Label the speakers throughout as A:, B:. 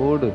A: ஓடு.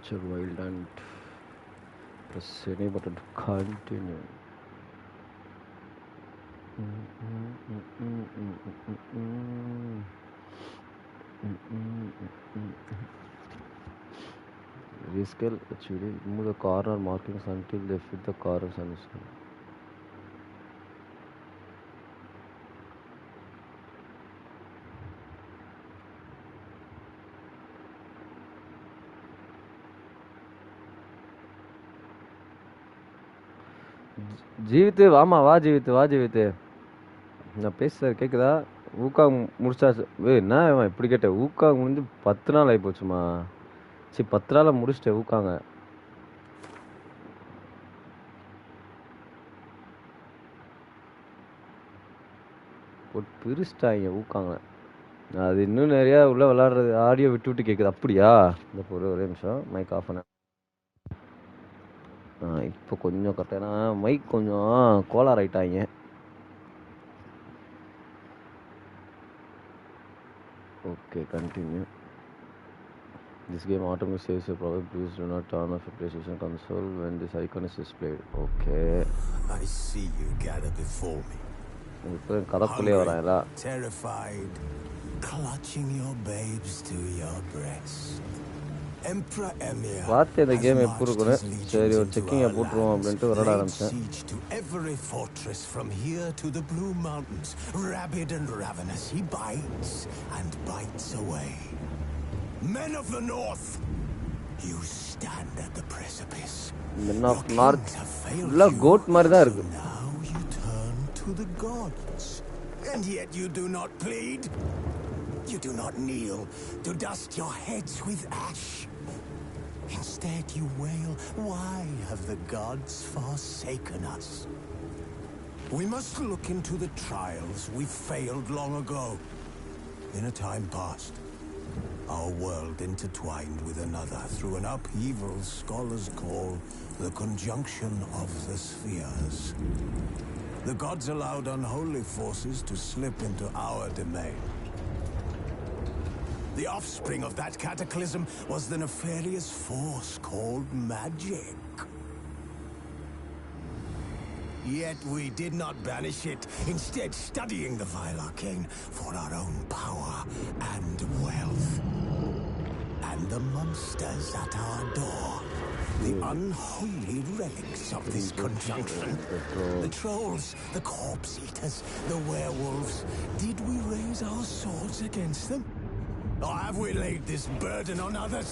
A: Capture wild and press any button to continue. Rescale actually move the corner markings until they fit the corners and so. ஜீவித்து வாமா, வா ஜீவித்து, வா ஜீவித்து. நான் பேசுகிறேன் கேட்குதா? ஊக்காங் முடிச்சாச்சு. என்ன இப்படி கேட்டேன்? ஊக்காங் முடிஞ்சு 10 நாள் ஆகி போச்சுமா. சரி 10 நாளில் முடிச்சிட்டேன் ஊக்காங்க. பிரிச்சிட்டாங்க ஊக்காங்க. அது இன்னும் நிறையா உள்ள விளாடுறது ஆடியோ விட்டு விட்டு கேட்குது. அப்படியா? இந்த ஒரே நிமிஷம் மைக் ஆஃப் பண்ண. இப்போ கொஞ்சம் கரெக்டாக மைக் கொஞ்சம் கோளார் ஆகிட்டாங்க. Okay continue. This game automatically saves your problem. Please do not turn off your PlayStation console when this icon is displayed. Okay.
B: I see you gather before me.
A: Hungry,
B: terrified, clutching your babes to your breast. Emperor Emir
A: பார்த்து இந்த game எப்படி இருக்குன்னு சரி ஒரு செக்கிங்கை போட்டுருவோம் அப்படின்ட்டு விளையாட ஆரம்பிச்சேன்.
B: to every fortress from here to the Blue Mountains, rabid and ravenous, he bites and bites away. Men of the North, you stand at the precipice.
A: Men of North, இல்ல goat மாதிரி தான் இருக்கு.
B: Now you turn to the gods, and yet you do not plead. You do not kneel to dust your heads with ash. Instead you wail, why have the gods forsaken us? We must look into the trials we failed long ago. In a time past, our world intertwined with another through an upheaval scholars call the conjunction of the spheres. The gods allowed unholy forces to slip into our domain. The offspring of that cataclysm was the nefarious force called magic. Yet we did not banish it, instead studying the vile arcane for our own power and wealth. And the monsters at our door, the unholy relics of this conjunction, the trolls, the corpse eaters, the werewolves, did we raise our swords against them? Or have we laid this burden on others?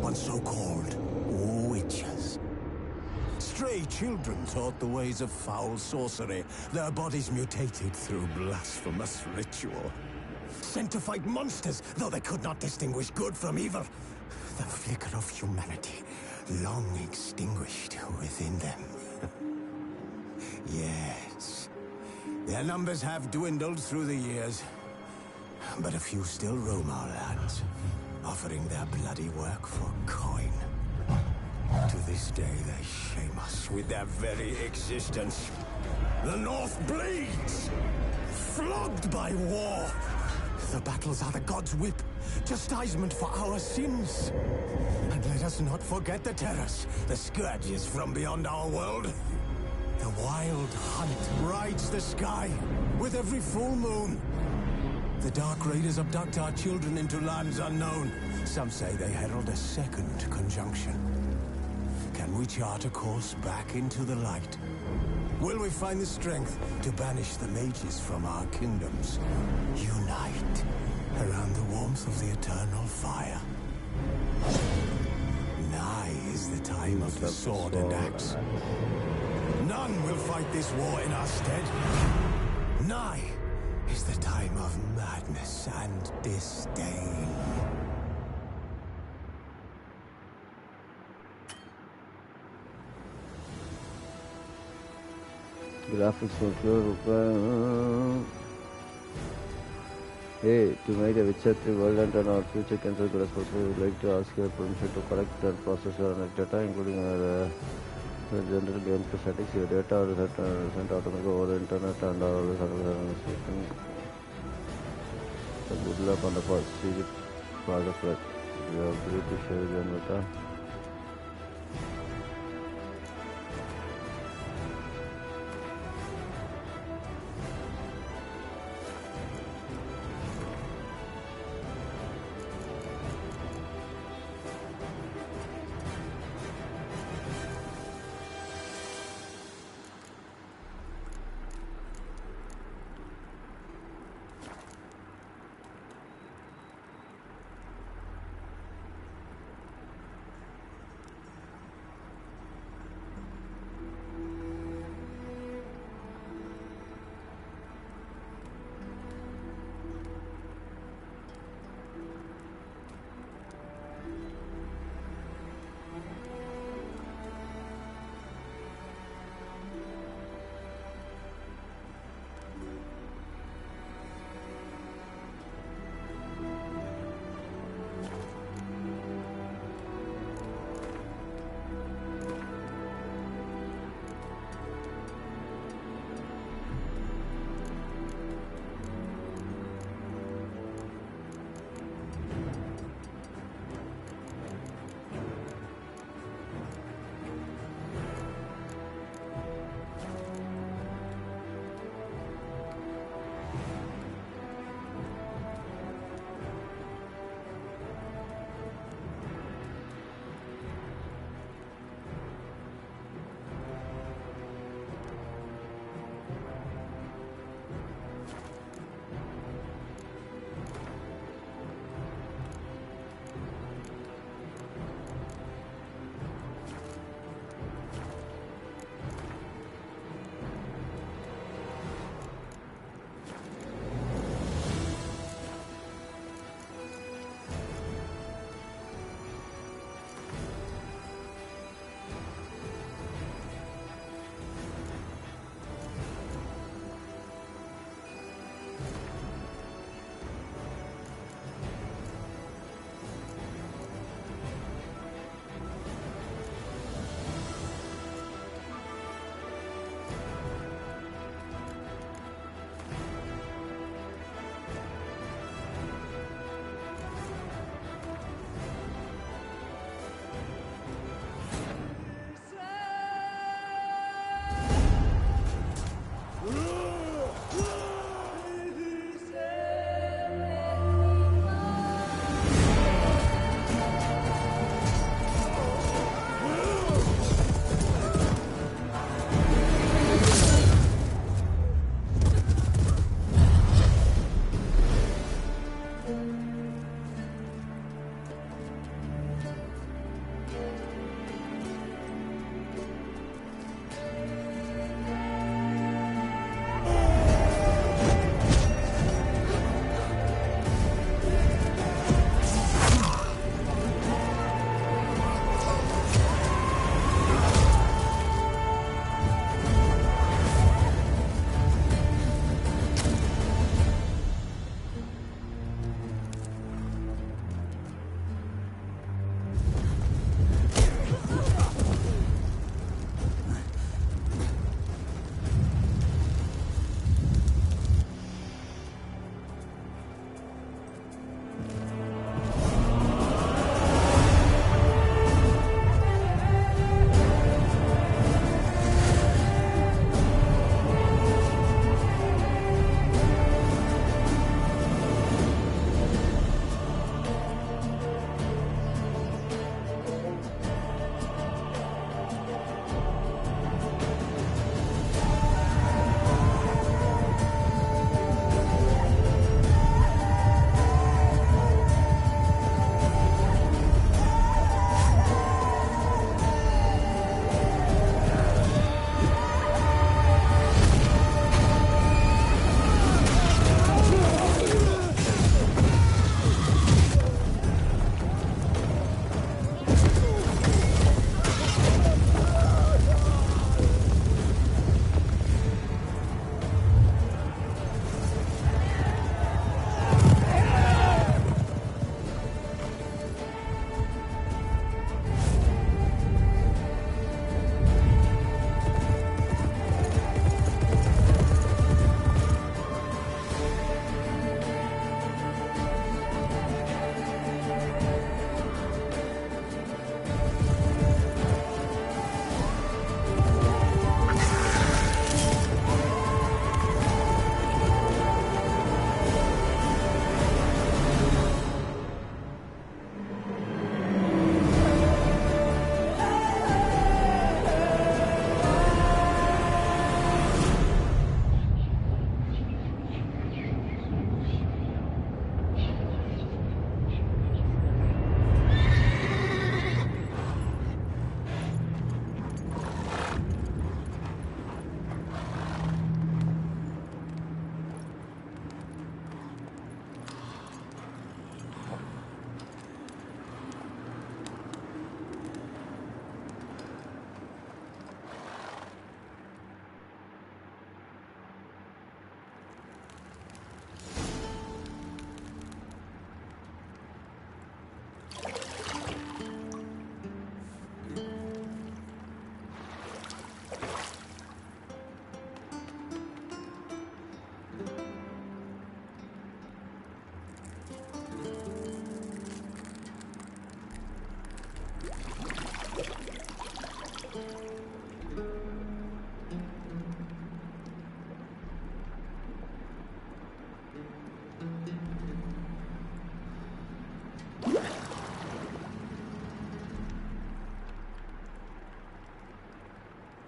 B: On so-called witches. Stray children taught the ways of foul sorcery, their bodies mutated through blasphemous ritual. Sent to fight monsters, though they could not distinguish good from evil. The flicker of humanity, long extinguished within them. Yes, their numbers have dwindled through the years. But a few still roam our lands, offering their bloody work for coin. To this day they shame us with their very existence. The North bleeds, flogged by war, The battles are the gods' whip, chastisement for our sins. And let us not forget the terrors, the scourges from beyond our world. The wild hunt rides the sky with every full moon. The dark raiders abduct our children into lands unknown. Some say they herald a second conjunction. Can we chart a course back into the light? Will we find the strength to banish the mages from our kingdoms? Unite around the warmth of the eternal fire. Nigh is the time of the sword and axe. None will fight this war in our stead. Nigh is the time of madness and disdain.
A: Graphics for sure. Hey, to make a Witcher 3 world and turn our future cancer grasp, we would like to ask your permission to collect and process your data, including our general game statistics. Your data are sent automatically over the internet and all the services. So good luck on the first part of it. We are free to share your data.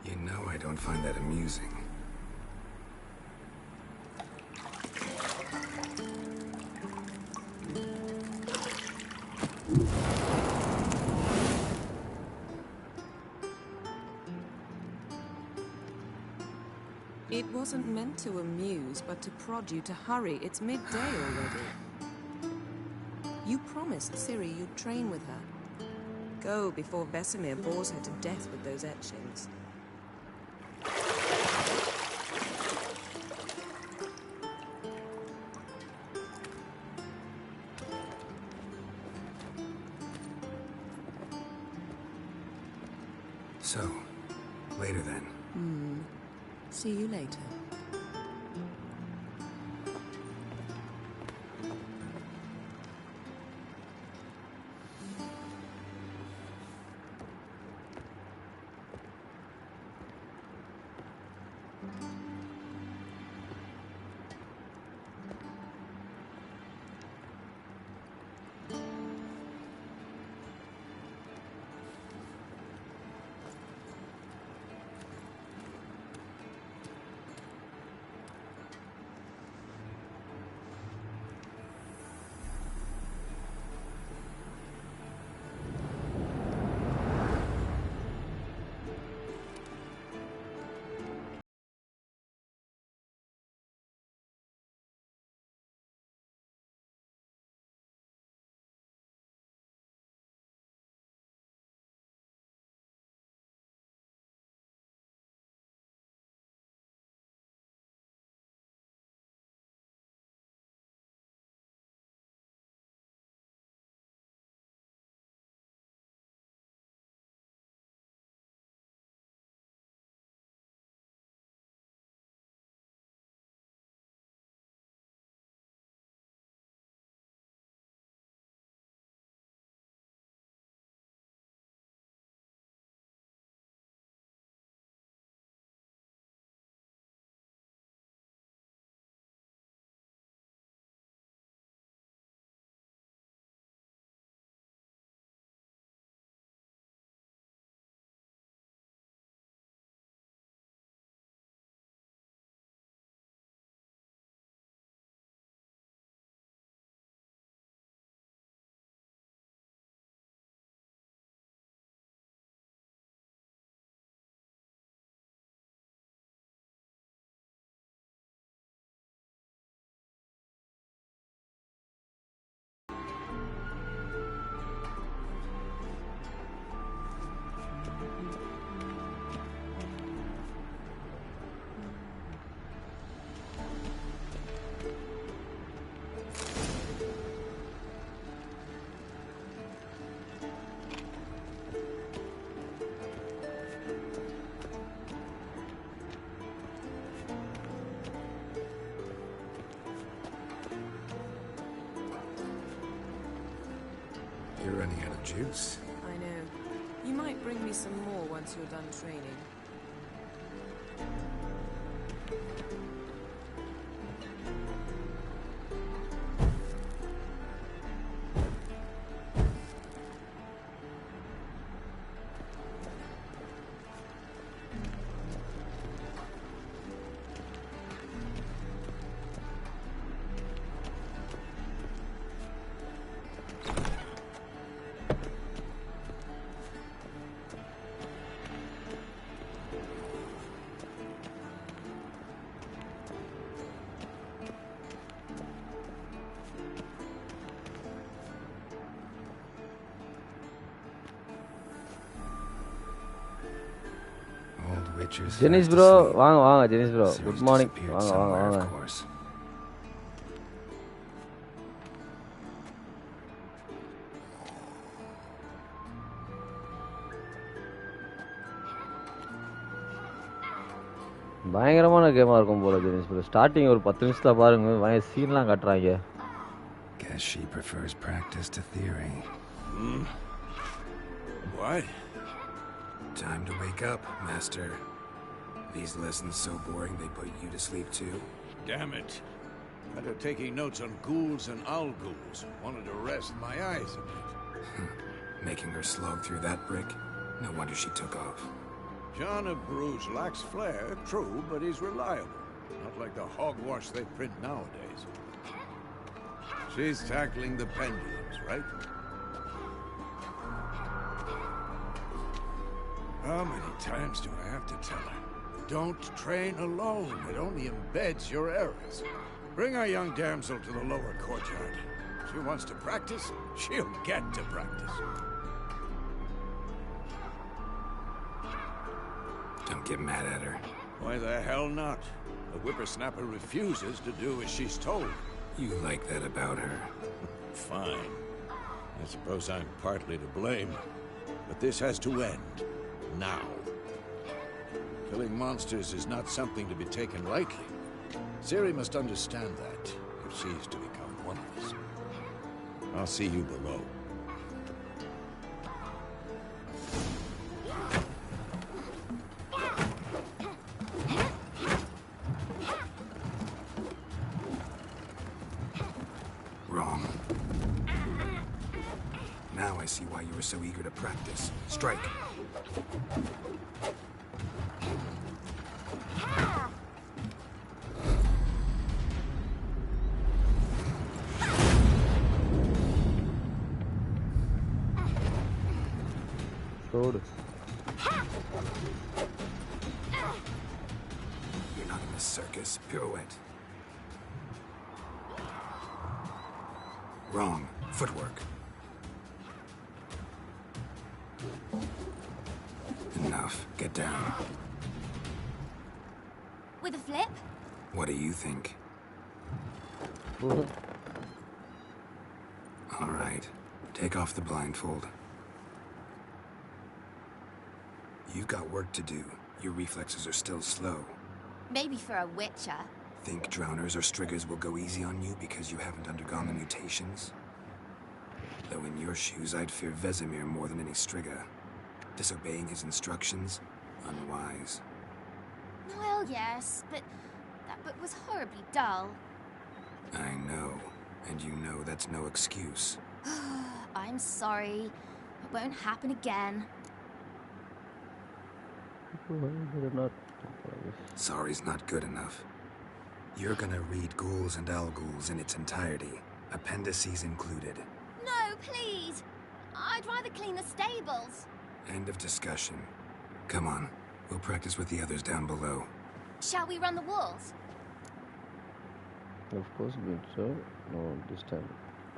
C: You know I don't find that amusing.
D: It wasn't meant to amuse, but to prod you to hurry. It's midday already. You promised Ciri you'd train with her. Go before Vesemir bores her to death with those etchings.
C: So, later then.
D: See you later.
C: You're running out of juice.
D: I know. You might bring me some more once you're done training.
C: Old witches.
A: Jenice
C: fast
A: bro,
C: asleep.
A: வாங்க வாங்க Jenice bro.
C: Ciri's
A: Good morning.
C: disappeared
A: வாங்க வாங்க
C: somewhere,
A: வாங்க.
C: of course.
A: பயங்கரமான கேமா இருக்கும் போல Jenice bro. Starting ஒரு 10 நிமிஷத்துல பாருங்க, பயங்கர சீன்லாம் காட்டுறாங்க.
C: Guess she prefers practice to theory.
B: What?
C: Time to wake up, Master. These lessons so boring they put you to sleep too?
B: Damn it. After taking notes on ghouls and owl-ghouls, wanted to rest my eyes a bit.
C: Making her slog through that brick? No wonder she took off.
E: John of Bruges lacks flair, true, but he's reliable. Not like the hogwash they print nowadays. She's tackling the pendulums, right? How many times do I have to tell her? Don't train alone. It only embeds your errors. Bring our young damsel to the lower courtyard. She wants to practice, she'll get to practice.
C: Don't get mad at her.
E: Why the hell not? The whippersnapper refuses to do as she's told.
C: You like that about her.
E: Fine. I suppose I'm partly to blame. But this has to end. Now. Killing monsters is not something to be taken lightly. Ciri must understand that, if she's to become one of us. I'll see you below.
C: Wrong. Now I see why you were so eager to practice. Strike.
A: Sword.
C: You're not in a circus. Pirouette. Wrong. Footwork. Enough. Get down.
F: With a flip?
C: What do you think? All right. Take off the blindfold. You've got work to do. Your reflexes are still slow.
F: Maybe for a witcher.
C: Think drowners or striggers will go easy on you because you haven't undergone the mutations? Though in your shoes, I'd fear Vesemir more than any strigger. Disobeying his instructions? Unwise.
F: Well, yes, but that book was horribly dull.
C: I know. And you know that's no excuse.
F: I'm sorry. It won't happen again.
C: Sorry's not good enough. You're gonna read Ghouls and Alghouls in its entirety, appendices included.
F: No, please! I'd rather clean the stables.
C: End of discussion. Come on, we'll practice with the others down below.
F: Shall we run the walls?
A: Of course, good sir. No, this time.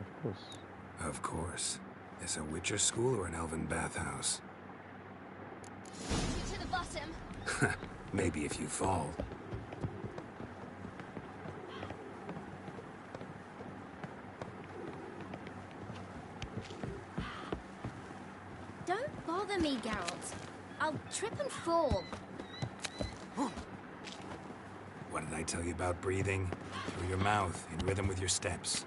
A: Of course.
C: Of course. Is a Witcher school or an elven bathhouse?
F: To the bottom.
C: Maybe if you fall.
F: Don't bother me, Geralt. I'll trip and fall.
C: What did I tell you about breathing? Through your mouth, in rhythm with your steps.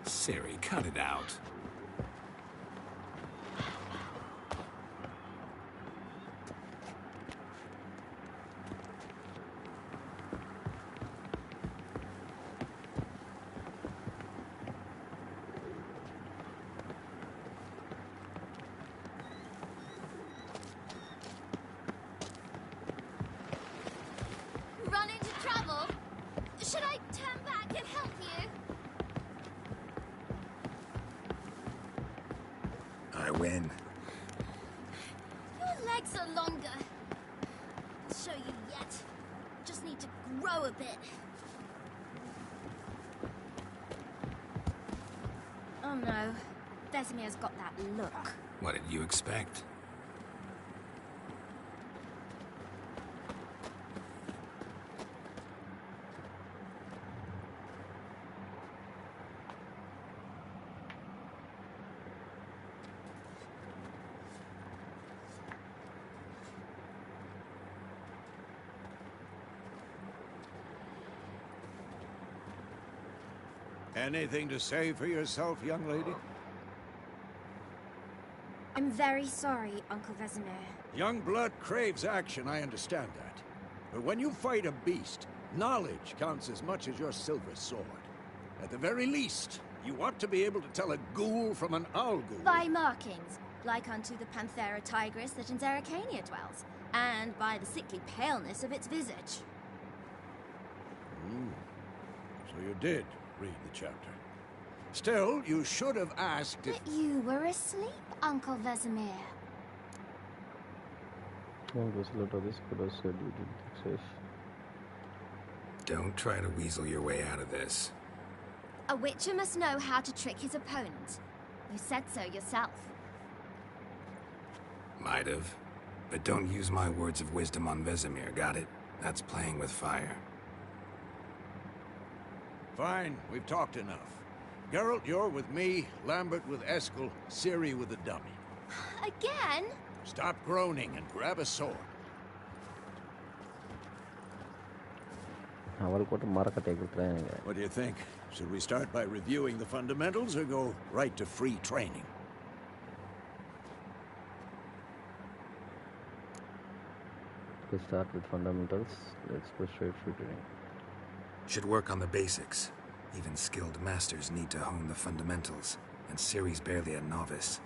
C: Ciri, cut it out.
F: Run into trouble? Should I turn back and help you?
C: I win.
F: Your legs are longer. I'll show you yet. Just need to grow a bit. Oh no. Vesemir's got that look.
C: What did you expect?
E: Anything to say for yourself, young lady?
F: I'm very sorry, Uncle Vesemir.
E: Young blood craves action, I understand that. But when you fight a beast, knowledge counts as much as your silver sword. At the very least, you ought to be able to tell a ghoul from an owl ghoul.
F: By markings, like unto the Panthera tigris that in Zerrikania dwells, and by the sickly paleness of its visage.
E: So you did read the chapter. Still, you should have asked if...
F: But you were asleep, Uncle Vesemir.
C: Don't try to weasel your way out of this.
F: A witcher must know how to trick his opponent. You said so yourself.
C: Might have. But don't use my words of wisdom on Vesemir, got it? That's playing with fire.
E: Fine, we've talked enough. Geralt, you're with me, Lambert with Eskel, Ciri with the dummy.
F: Again?
E: Stop groaning and grab a sword. What do you think? Should we start by reviewing the fundamentals or go right to free training?
A: Let's start with fundamentals. Let's go straight free training.
C: Should work on the basics. Even skilled masters need to hone the fundamentals, and Ciri's barely a novice.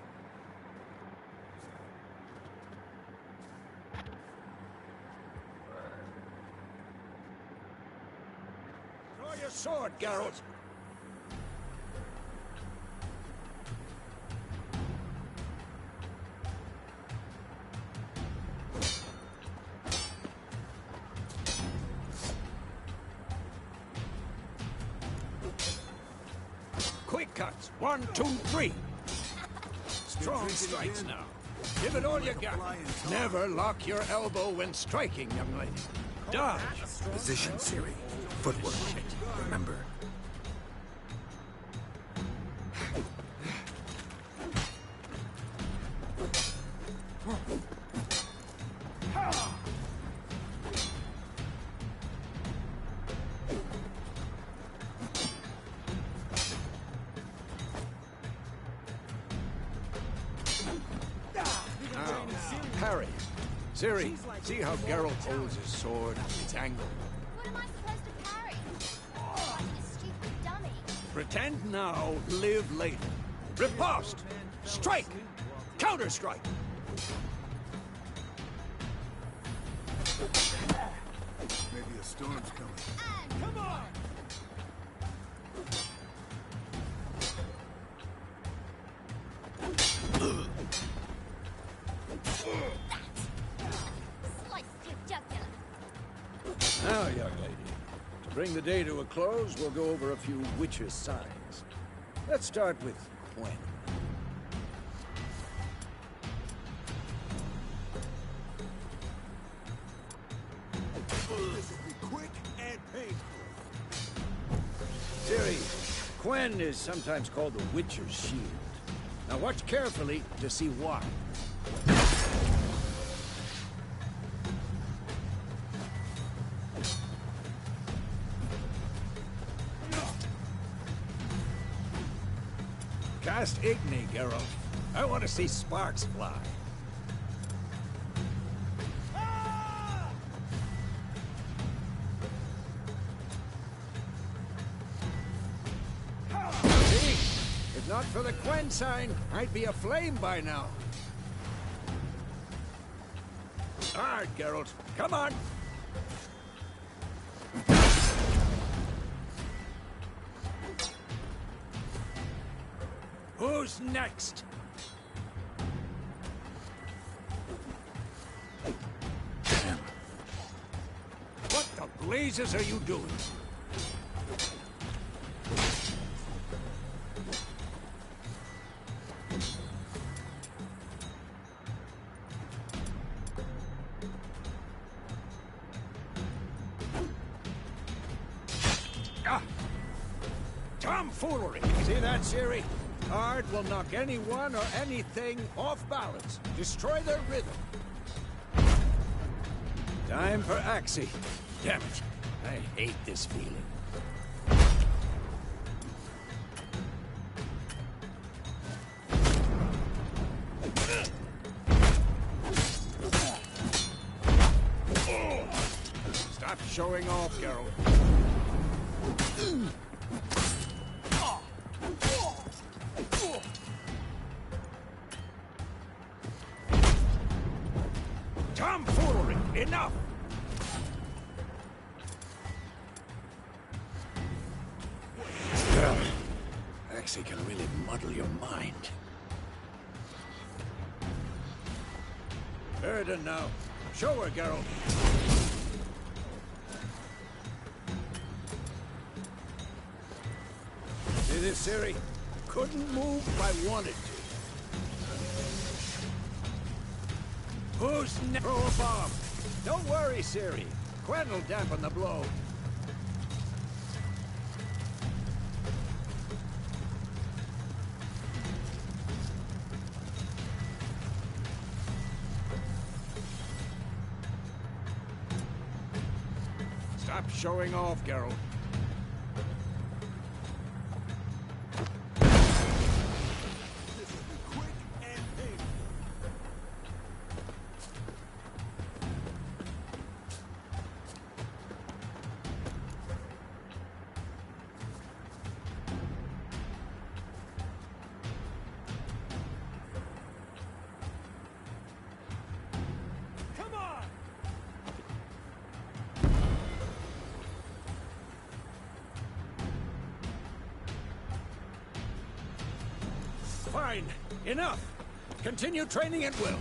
E: Draw your sword, Geralt! Quick cuts. 1, 2, 3. Strong strikes now. Give it all you got. Never lock your elbow when striking, young lady. Dodge.
C: Position, Ciri. Footwork. Remember.
E: Parry. Ciri, see how Geralt holds his sword? It's angled.
F: What am I supposed to parry? Like a stupid dummy.
E: Pretend now, live later. Riposte! Strike! Counter-strike!
B: Maybe a storm's coming.
E: Come on!
F: Slice your jugular.
E: Now, young lady, to bring the day to a close, we'll go over a few witches' signs. Let's start with Gwen.
B: This will be quick and painful.
E: Ciri, Gwen is sometimes called the Witcher's Shield. Now watch carefully to see why. Cast Igni, Geralt. I want to see sparks fly. See? If not for the Gwen sign, I'd be aflame by now. Hard, Geralt. Come on! Who's next?
C: Damn.
E: What the blazes are you doing? Ah! Tomfoolery! See that, Ciri? Hard will knock anyone or anything off balance. Destroy their rhythm. Time for Axie. Damn it. I hate this feeling. Stop showing off, Geralt. Tomfoolery! Enough! Actually can really muddle your mind. Vera now. Show her, Geralt. See this, Ciri? Couldn't move if I wanted to. Who's next? Throw a bomb. Don't worry, Ciri. Quen will dampen the blow. Stop showing off, Geralt. Fine. Enough. Continue training at will.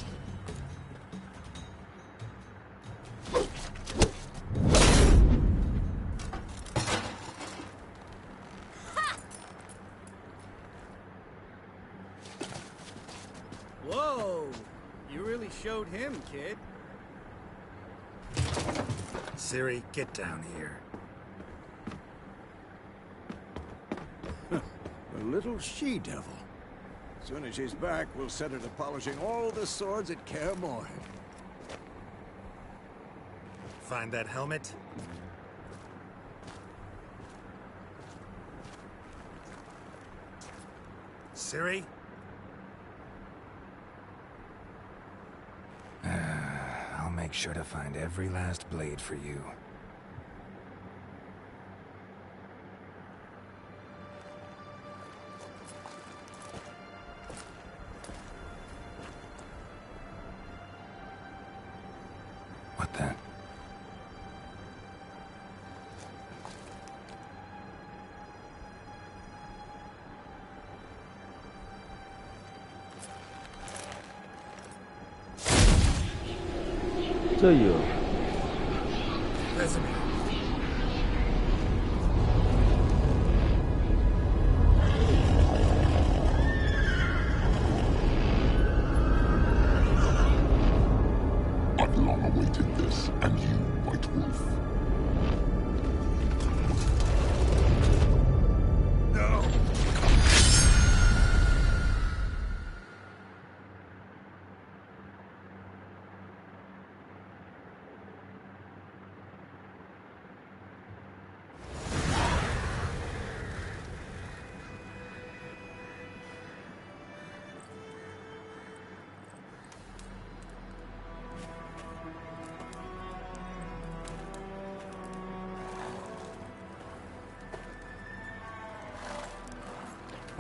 G: Whoa! You really showed him, kid.
C: Ciri, get down here.
E: A little she-devil. As soon as she's back, we'll set her to polishing all the swords at Kaer Morhen.
C: Find that helmet? Ciri? I'll make sure to find every last blade for you. What then?
A: Ayo.
C: Resume.
H: I've long awaited this, and you, White Wolf.
E: No!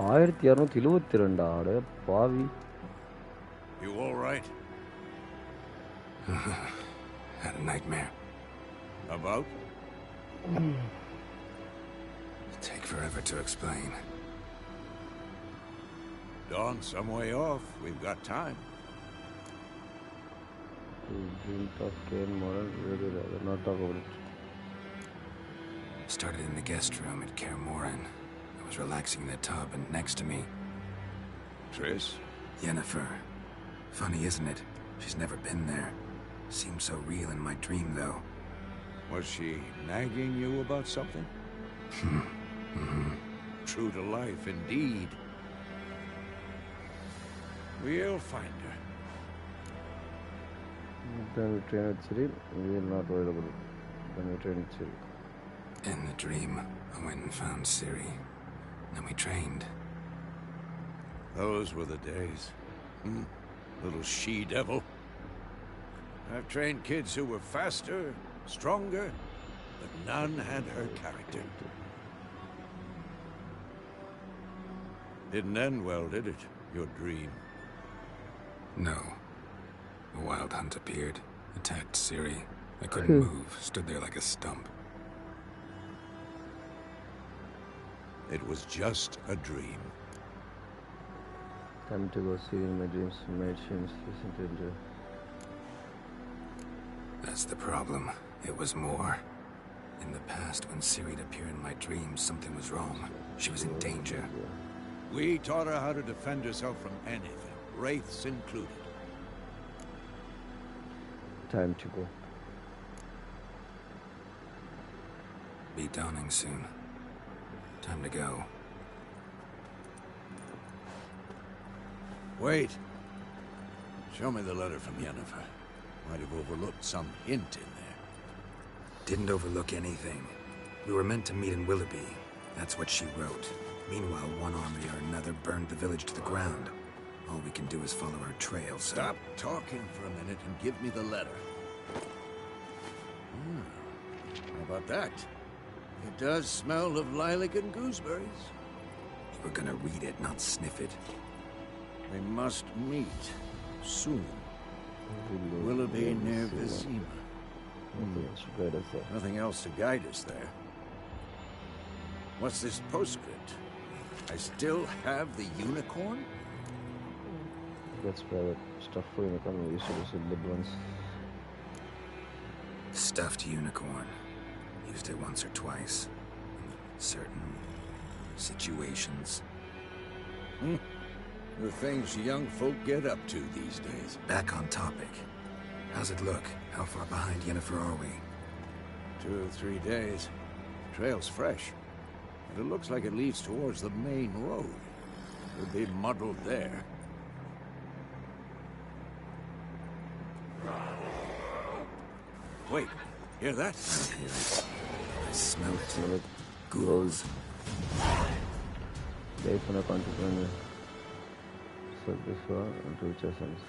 A: ஆயிரத்தி இரநூத்தி 22 ஆடு பாவி.
E: You all right?
C: Had a nightmare.
E: About?
C: It'll take forever to explain.
E: Dawn's some way off. We've got time.
A: Not talk about it.
C: Started in the guest room at Kaer Morhen. I was relaxing in the tub, and next to me,
E: Triss?
C: Yennefer. Funny, isn't it? She's never been there. Seemed so real in my dream, though.
E: Was she nagging you about something? True to life, indeed. We'll find her.
A: Then we train with Ciri. We will not worry about it. Then we train with Ciri.
C: In the dream, I went and found Ciri. Then we trained.
E: Those were the days. Little she-devil. I've trained kids who were faster, stronger, but none had her character. Didn't end well, did it? Your dream?
C: No. A wild hunt appeared. Attacked Ciri. I couldn't move, stood there like a stump.
E: It was just a dream.
A: Time to go see in my dreams. My dreams listen to enjoy.
C: That's the problem. It was more. In the past, when Ciri'd appear in my dreams, something was wrong. She was in danger.
E: We taught her how to defend herself from anything, wraiths included.
A: Time to go.
C: Be dawning soon. Time to go.
E: Wait. Show me the letter from Yennefer. Might have overlooked some hint in there.
C: Didn't overlook anything. We were meant to meet in Willoughby. That's what she wrote. Meanwhile, one army or another burned the village to the ground. All we can do is follow our trail, so...
E: Stop talking for a minute and give me the letter. How about that? It does smell of lilac and gooseberries.
C: We're gonna read it, not sniff it.
E: We must meet soon. Willoughby near Vizima. Nothing else to guide us there. What's this postscript? I still have the unicorn?
A: That's private stuff for unicorn. We used to use with little ones.
C: Stuffed unicorn. Used it once or twice. In certain situations.
E: The things young folk get up to these days.
C: Back on topic. How's it look? How far behind Yennefer are we?
E: 2 or 3 days. Trail's fresh. But it looks like it leads towards the main road. We'll be muddled there. Wait, hear that?
C: I hear it. I smell it.
A: Smell it.
C: Ghouls.
A: They found a consequence. So this one and two chasms.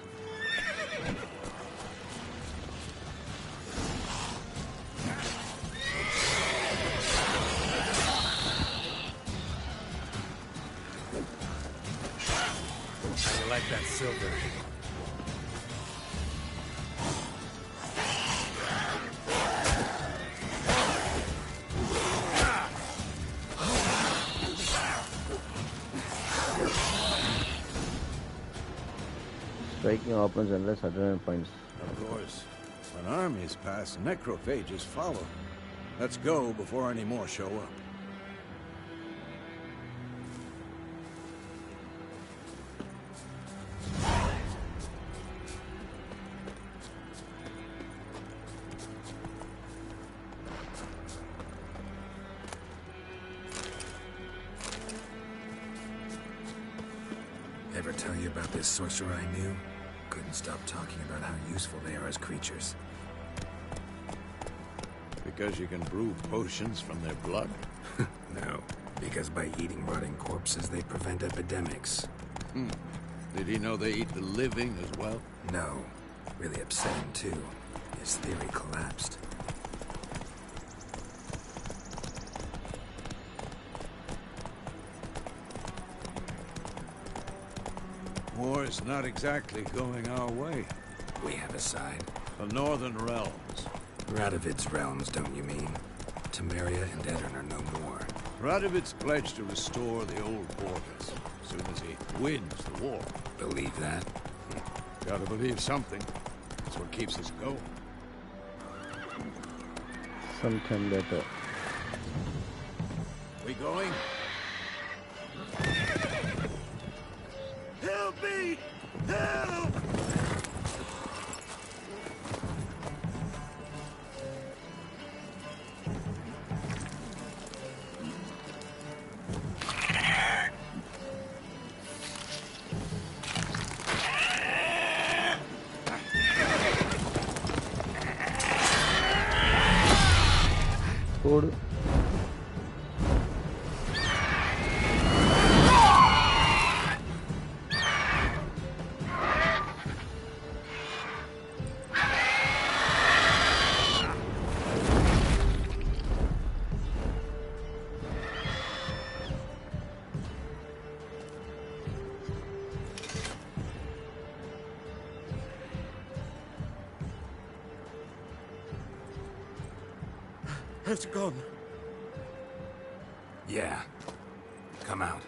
G: I like that silver.
A: Striking opponents unless adrenaline points.
E: Of course. When armies pass, necrophages follow. Let's go before any more show up.
C: Ever tell you about this sorcerer I knew? Couldn't stop talking about how useful they are as creatures.
E: Because you can brew potions from their blood?
C: No, because by eating rotting corpses, they prevent epidemics.
E: Did he know they eat the living as well?
C: No. Really upset him, too. His theory collapsed.
E: War's not exactly going our way.
C: We have a side.
E: The Northern Realms.
C: Radovid's realms, don't you mean? Temeria and Edirn are no more.
E: Radovid's pledged to restore the old borders as soon as he wins the war.
C: Believe that?
E: Gotta believe something. That's what keeps us going.
A: Sometime later.
E: We going? Help me! Help!
A: Food.
G: Has it gone?
C: Yeah. Come out.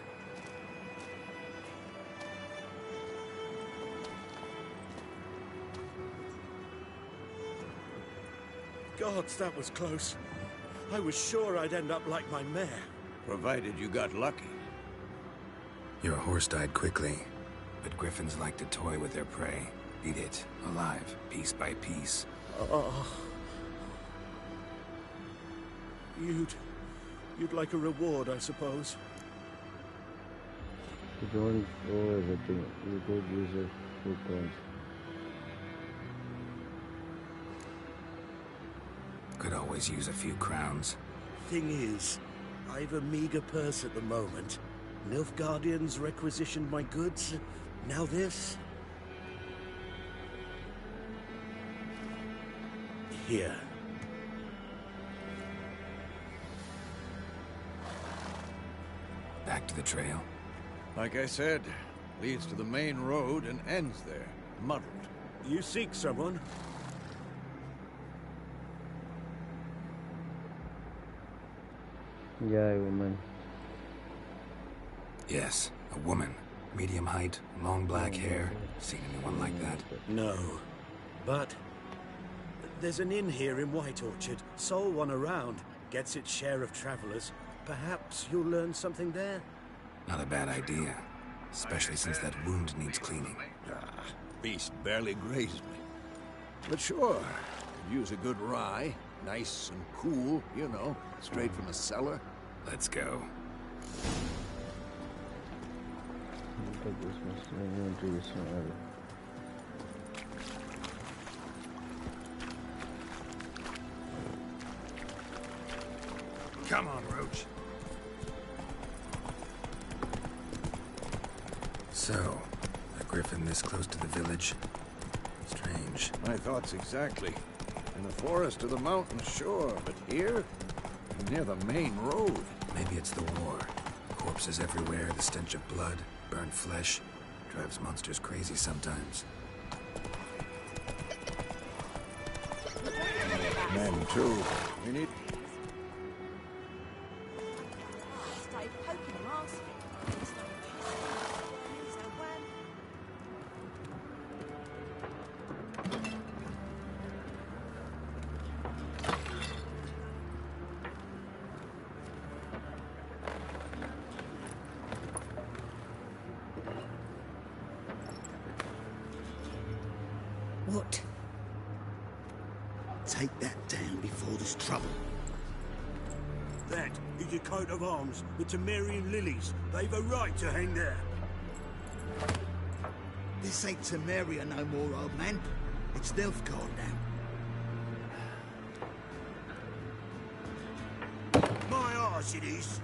G: Gods, that was close. I was sure I'd end up like my mare.
E: Provided you got lucky.
C: Your horse died quickly, but griffins like to toy with their prey. Eat it, alive, piece by piece.
G: Oh. You'd like a reward, I suppose.
A: You don't owe everything. You could use a few coins.
C: Could always use a few crowns.
G: Thing is, I've a meager purse at the moment. Nilfgaardians requisitioned my goods. Now this. Here.
C: Back to the trail.
E: Like I said, leads to the main road and ends there, muddled.
G: You seek someone?
A: Yeah, woman.
C: Yes, a woman. Medium height, long black hair. Seen anyone like that?
G: No. But there's an inn here in White Orchard. Sole one around. Gets its share of travelers. Perhaps you'll learn something there?
C: Not a bad idea. Especially since that wound needs cleaning.
E: Beast barely grazed me. But sure, could use a good rye. Nice and cool, you know, straight from the cellar.
C: Let's go. Come on, Roach. So, a griffin this close to the village? Strange.
E: My thoughts exactly. In the forest or the mountains, sure, but here? Near the main road.
C: Maybe it's the war. Corpses everywhere, the stench of blood, burnt flesh. Drives monsters crazy sometimes.
E: Men, too. We need...
F: Started poking and asking.
B: What? Take that down before there's trouble.
G: That is your coat of arms, the Temerian lilies. They've a right to hang there.
B: This ain't Temeria no more, old man. It's Nilfgaard now.
G: My arse it is.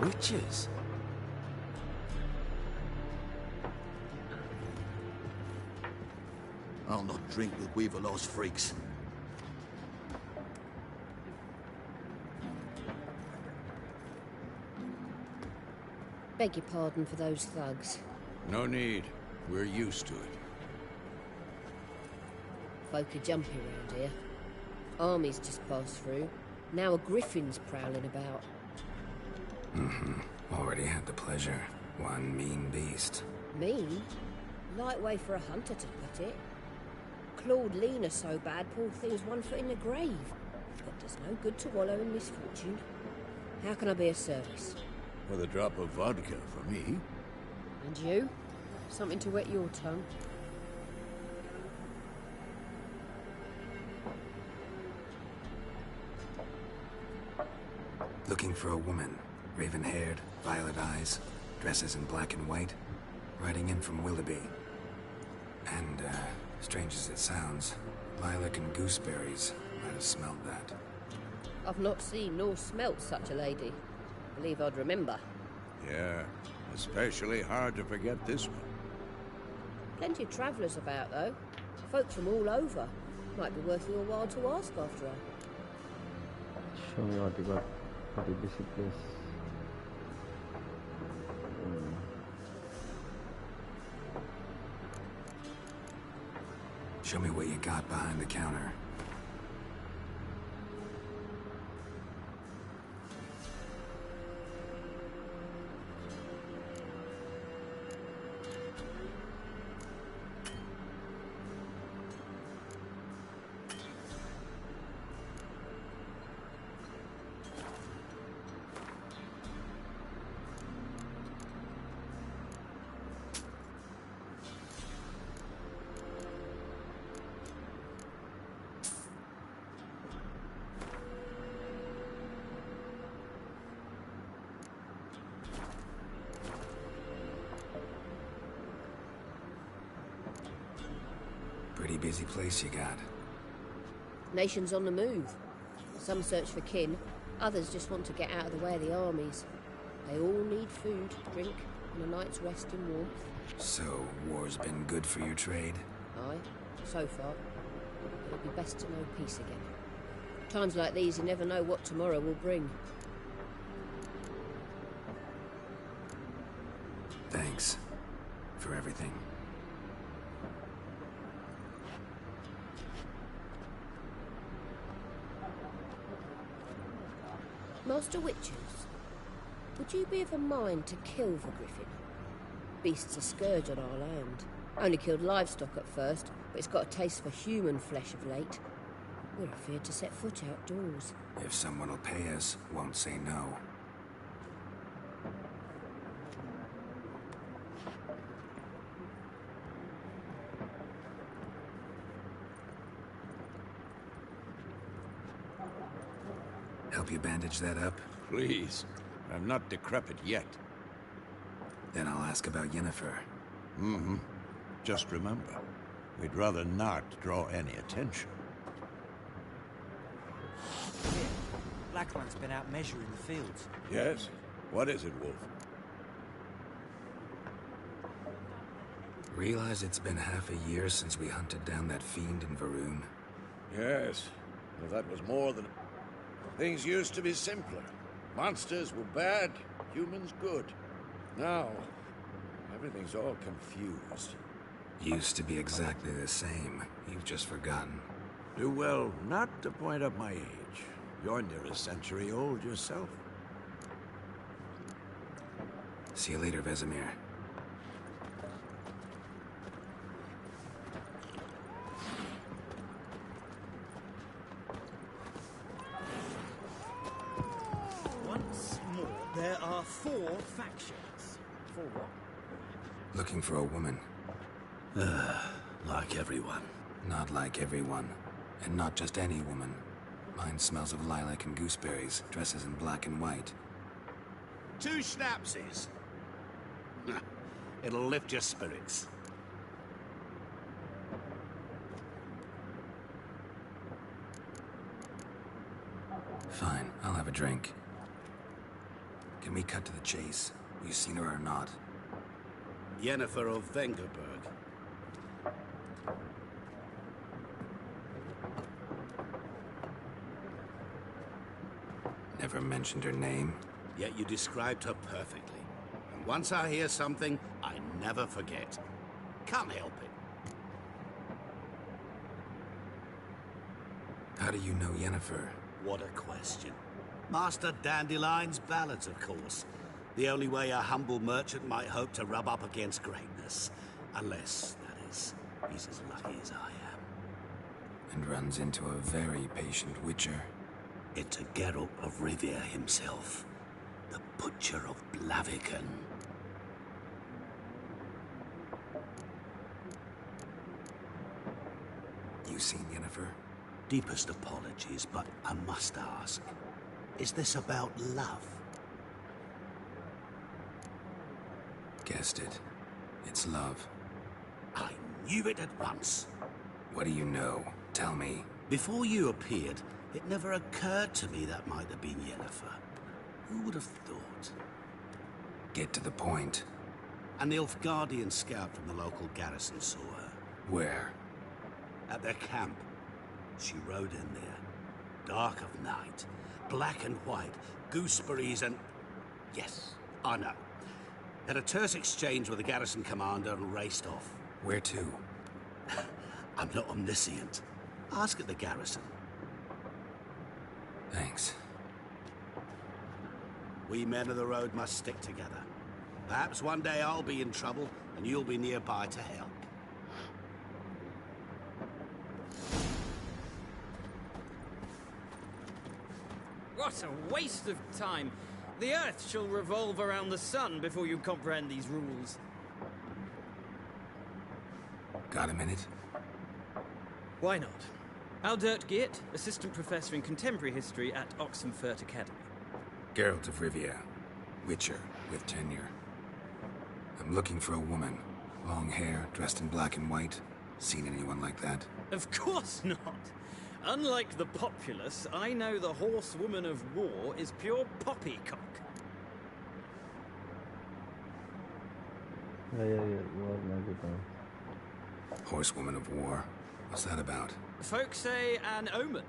C: Witches?
B: I'll not drink with Weaverlost freaks.
I: Beg your pardon for those thugs.
E: No need. We're used to it.
I: Folk are jumpy around here. Armies just passed through. Now a griffin's prowling about.
C: Already had the pleasure. One mean beast.
I: Mean? Lightweight for a hunter, to put it. Clawed Lena so bad, poor thing's 1 foot in the grave. But does no good to wallow in misfortune. How can I be of service?
E: With a drop of vodka for me.
I: And you? Something to wet your tongue?
C: Looking for a woman. Raven-haired, violet eyes, dresses in black and white. Riding in from Willoughby. And, strange as it sounds, lilac and gooseberries. Might have smelled that.
I: I've not seen nor smelt such a lady. Believe I'd remember.
E: Yeah, especially hard to forget this one.
I: Plenty of travellers about, though. Folk from all over. Might be worth your while to ask after her.
A: Show me what you got. Pretty busy place.
C: Show me what you got behind the counter. Pretty busy place you got.
I: Nations on the move. Some search for kin, others just want to get out of the way of the armies. They all need food, drink, and a night's rest in warmth.
C: So, war's been good for your trade?
I: Aye, so far. It'll be best to know peace again. Times like these, you never know what tomorrow will bring.
C: Thanks for everything.
I: Master Witchers, would you be of a mind to kill the griffin? Beast's a scourge on our land. Only killed livestock at first, but it's got a taste for human flesh of late. We're afeard to set foot outdoors.
C: If someone will pay us, won't say no. Help you bandage that up?
E: Please. I'm not decrepit yet.
C: Then I'll ask about Yennefer.
E: Mm-hmm. Just remember, we'd rather not draw any attention.
J: Black One's been out measuring the fields.
E: Yes? What is it, Wolf?
C: Realize it's been half a year since we hunted down that fiend in Varun?
E: Yes. Well, that was more than... Things used to be simpler. Monsters were bad, humans good. Now, everything's all confused.
C: Used to be exactly the same. You've just forgotten.
E: Do well not to point up my age. You're near a century old yourself.
C: See you later, Vesemir.
G: Once more, there are 4 factions. For what?
C: Looking for a woman.
B: Like everyone.
C: Not like everyone. And not just any woman. Mine smells of lilac and gooseberries, dresses in black and white.
K: 2 schnapsies. It'll lift your spirits.
C: Fine, I'll have a drink. Can we cut to the chase? You seen her or not?
K: Yennefer of Vengerberg.
C: Never mentioned her name.
K: Yet you described her perfectly. And once I hear something, I never forget. Can't help it.
C: How do you know Yennefer?
K: What a question. Master Dandelion's ballads, of course. The only way a humble merchant might hope to rub up against greatness. Unless, that is, he's as lucky as I am.
C: And runs into a very patient witcher.
K: Into Geralt of Rivia himself. The Butcher of Blaviken.
C: You seen Yennefer?
K: Deepest apologies, but I must ask. Is this about love?
C: Guessed it. It's love.
K: I knew it at once.
C: What do you know? Tell me.
K: Before you appeared, it never occurred to me that might have been Yennefer. Who would have thought?
C: Get to the point.
K: An Nilfgaardian scout from the local garrison saw her.
C: Where?
K: At their camp. She rode in there. Dark of night. Black and white. Gooseberries and... Yes, I know. Had a terse exchange with the garrison commander and raced off.
C: Where to?
K: I'm not omniscient. Ask at the garrison.
C: Thanks.
K: We men of the road must stick together. Perhaps one day I'll be in trouble and you'll be nearby to help.
L: What a waste of time! The Earth shall revolve around the sun before you comprehend these rules.
C: Got a minute?
L: Why not? Aldert Geert, Assistant Professor in Contemporary History at Oxenfurt Academy.
C: Geralt of Rivia. Witcher, with tenure. I'm looking for a woman. Long hair, dressed in black and white. Seen anyone like that?
L: Of course not! Unlike the populace, I know the horsewoman of war is pure poppycock.
A: Yeah.
C: Horsewoman of war? What's that about?
L: Folk say an omen.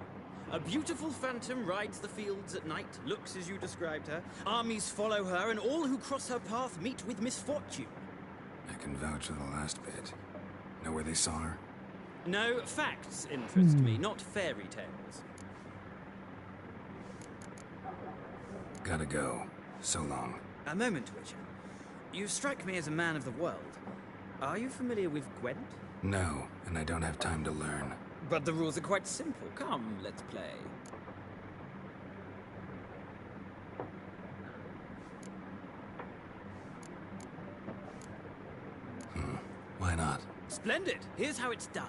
L: A beautiful phantom rides the fields at night, looks as you described her. Armies follow her, and all who cross her path meet with misfortune.
C: I can vouch for the last bit. Know where they saw her?
L: No, facts interest me, not fairy tales.
C: Gotta go. So long.
L: A moment, Witcher. You strike me as a man of the world. Are you familiar with Gwent?
C: No, and I don't have time to learn.
L: But the rules are quite simple. Come, let's play.
C: Why not?
L: Splendid. Here's how it's done.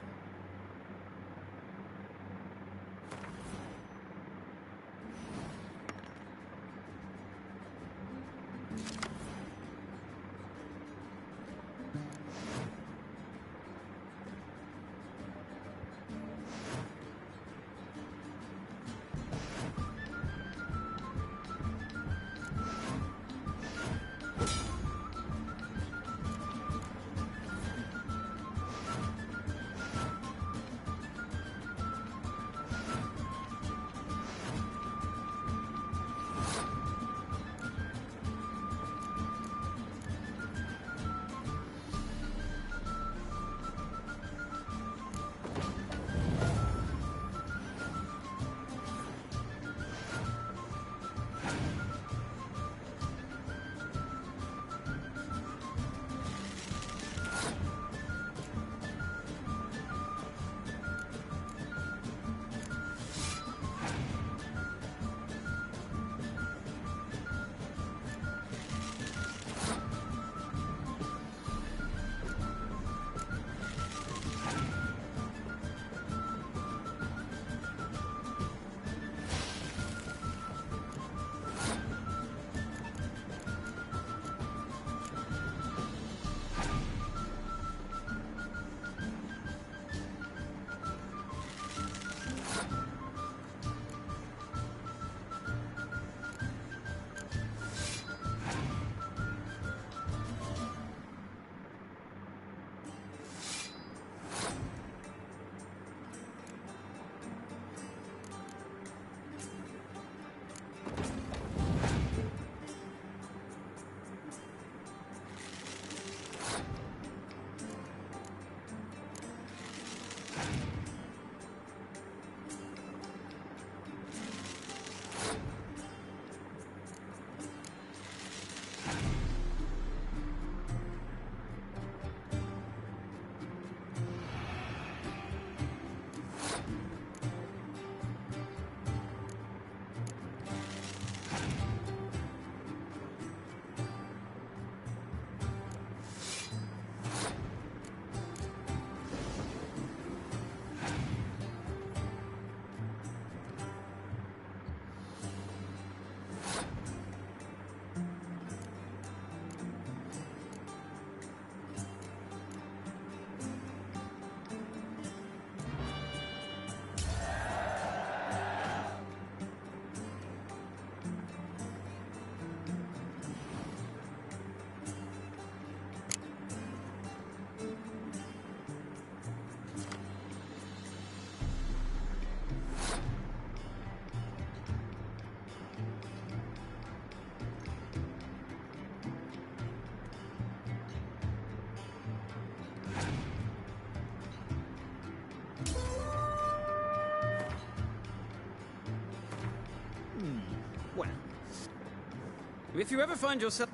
L: If you ever find yourself...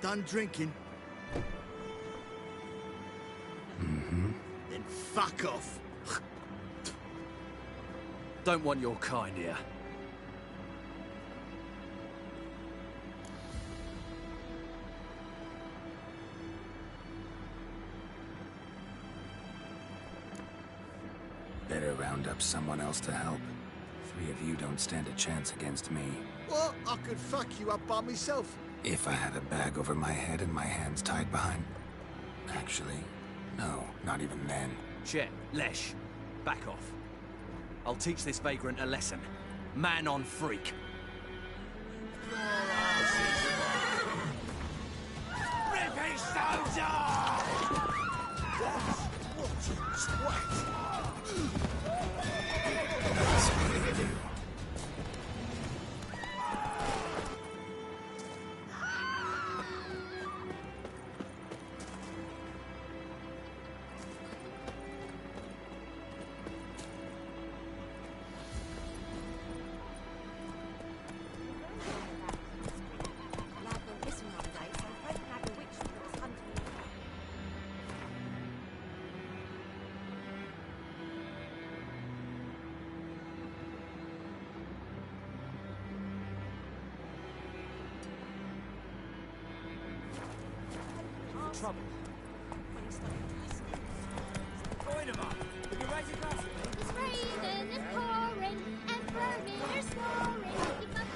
M: Done drinking?
C: Mm-hmm.
M: Then fuck off.
N: Don't want your kind here.
C: Better round up someone else to help. 3 of you don't stand a chance against me.
M: What? I could fuck you up by myself.
C: If I had a bag over my head and my hands tied behind... Actually, no, not even then.
N: Shit, Lesh, back off. I'll teach this vagrant a lesson. Man on freak.
M: Rippy soldier!
C: That's what they do.
J: Trouble. Join 'em up. You're right across.
F: It's raining, it's pouring, and burning, they're snoring. Keep up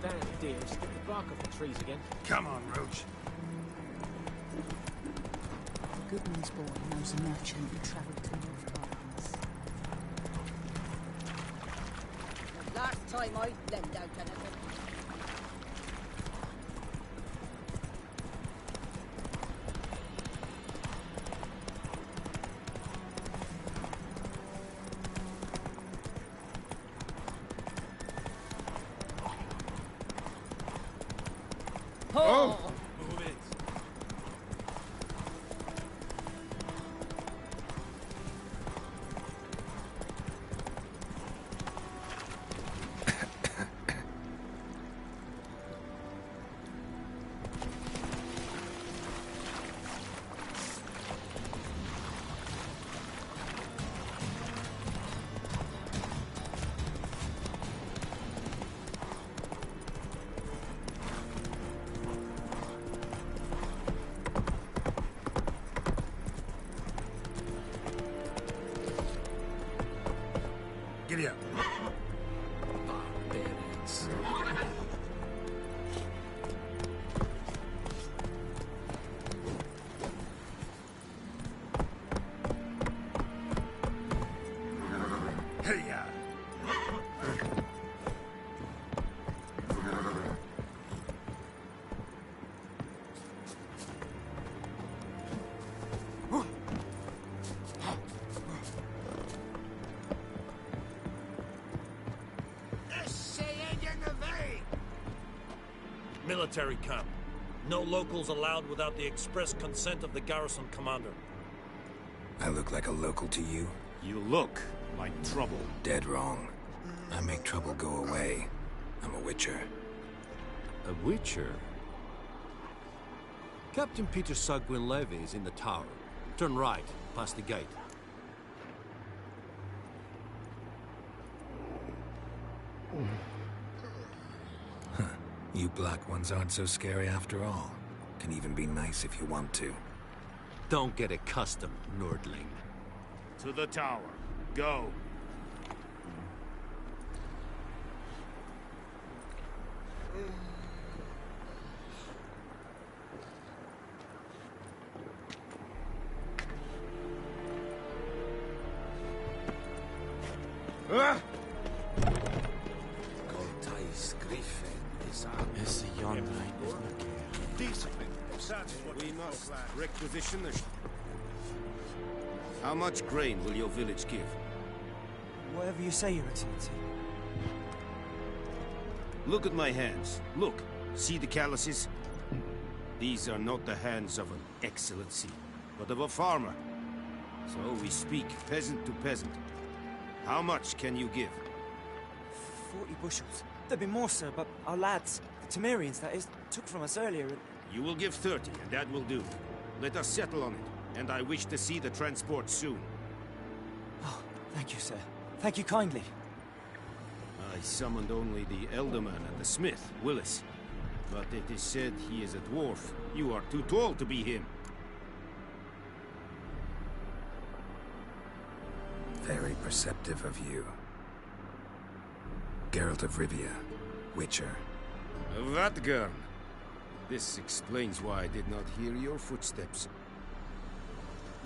J: Damn, dear, stick the bark off the trees again.
K: Come on, Roach.
O: Goodman's boy knows a merchant who travelled to North Gardens.
I: Last time I lent out anything.
K: Oh! Move it. Giddy up.
N: Barbarians.
K: Hey, ya.
P: Military camp. No locals allowed without the express consent of the garrison commander.
C: I look like a local to you?
P: You look like trouble.
C: Dead wrong. I make trouble go away. I'm a witcher.
P: A witcher? Captain Peter Sagwin Levy is in the tower. Turn right, past the gate.
C: You black ones aren't so scary after all. Can even be nice if you want to.
P: Don't get accustomed, Nordling.
K: To the tower. Go.
E: Esse yonder
K: Decently. We must requisition the... How much grain will your village give?
J: Whatever you say, Your Excellency.
Q: Look at my hands. Look. See the calluses? These are not the hands of an excellency, but of a farmer. So we speak peasant to peasant. How much can you give?
J: 40 bushels. There'd be more, sir, but our lads, the Temerians, that is, took from us earlier.
Q: You will give 30, and that will do. Let us settle on it, and I wish to see the transport soon.
J: Oh, thank you, sir. Thank you kindly.
Q: I summoned only the Elderman and the smith, Willis. But it is said he is a dwarf. You are too tall to be him.
C: Very perceptive of you. Geralt of Rivia, Witcher.
Q: Vatgern! This explains why I did not hear your footsteps.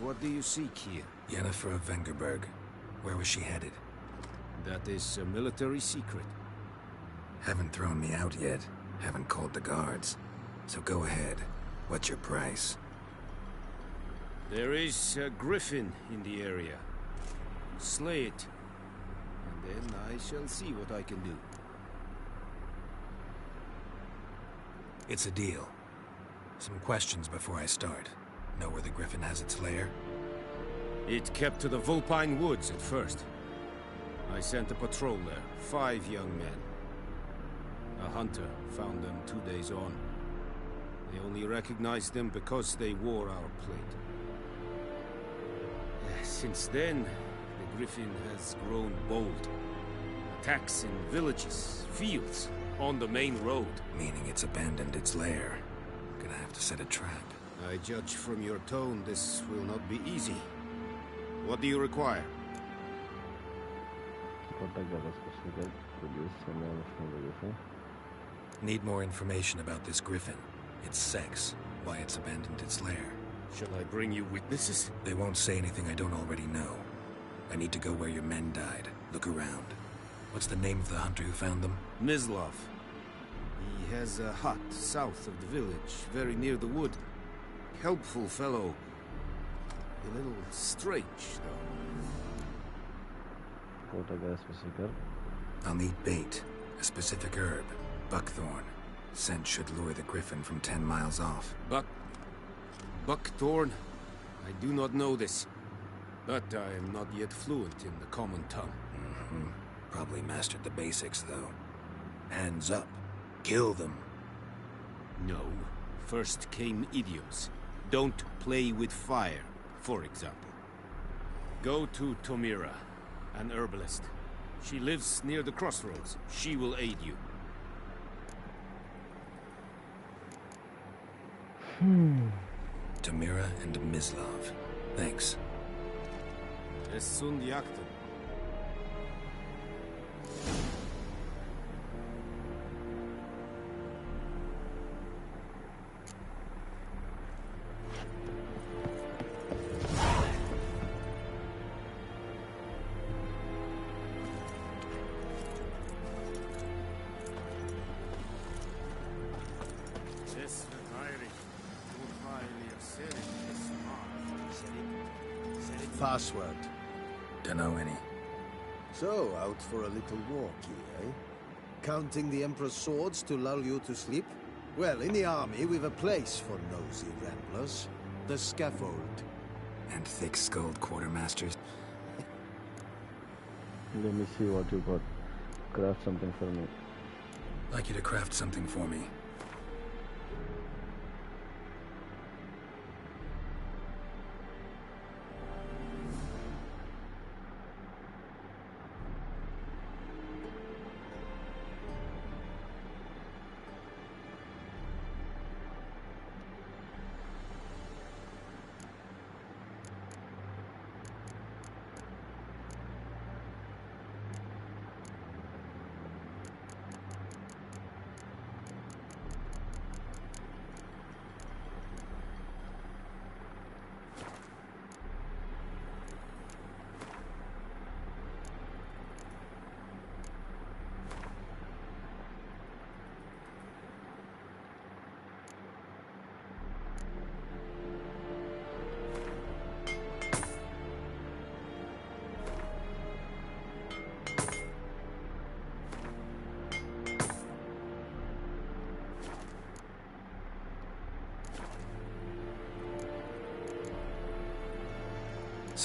Q: What do you seek here?
C: Yennefer of Vengerberg. Where was she headed?
Q: That is a military secret.
C: Haven't thrown me out yet. Haven't called the guards. So go ahead. What's your price?
Q: There is a griffin in the area. Slay it. And then I shall see what I can do.
C: It's a deal. Some questions before I start. Know where the griffin has its lair?
Q: It kept to the Vulpine Woods at first. I sent a patrol there, 5 young men. A hunter found them 2 days on. They only recognized them because they wore our plate. Since then, the griffin has grown bold. Attacks in villages, fields, on the main road.
C: Meaning it's abandoned its lair. Gonna have to set a trap.
Q: I judge from your tone this will not be easy. What do you require?
C: Need more information about this griffin. Its sex, why it's abandoned its lair.
Q: Shall I bring you witnesses?
C: They won't say anything I don't already know. I need to go where your men died. Look around. What's the name of the hunter who found them?
Q: Mislav. He has a hut south of the village, very near the wood. Helpful fellow. A little strange, though.
C: I'll need bait. A specific herb. Buckthorn. Scent should lure the griffin from 10 miles off.
Q: Buckthorn? I do not know this. But I am not yet fluent in the common tongue.
C: Probably mastered the basics, though. Hands up. Kill them.
Q: No. First came idioms. Don't play with fire, for example. Go to Tomira, an herbalist. She lives near the crossroads. She will aid you.
C: Tomira and Mislav. Thanks.
Q: Es sunt jagten.
M: Password.
C: Dunno any.
M: So, out for a little walk here, eh? Counting the Emperor's swords to lull you to sleep? Well, in the army, we've a place for nosy ramblers. The scaffold.
C: And thick-skulled quartermasters.
A: Let me see what you got. Craft something for me.
C: Like you to craft something for me.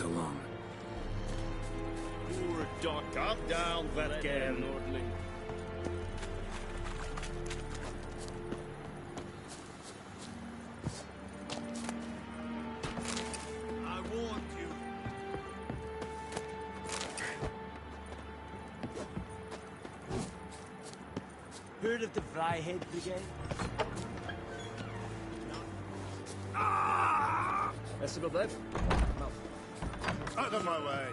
C: so long.
P: Poor Doc. Calm down, Vera. Again, Nordling. I warned you.
J: Heard of the Fryhead Brigade?
P: That's a good Out of my way.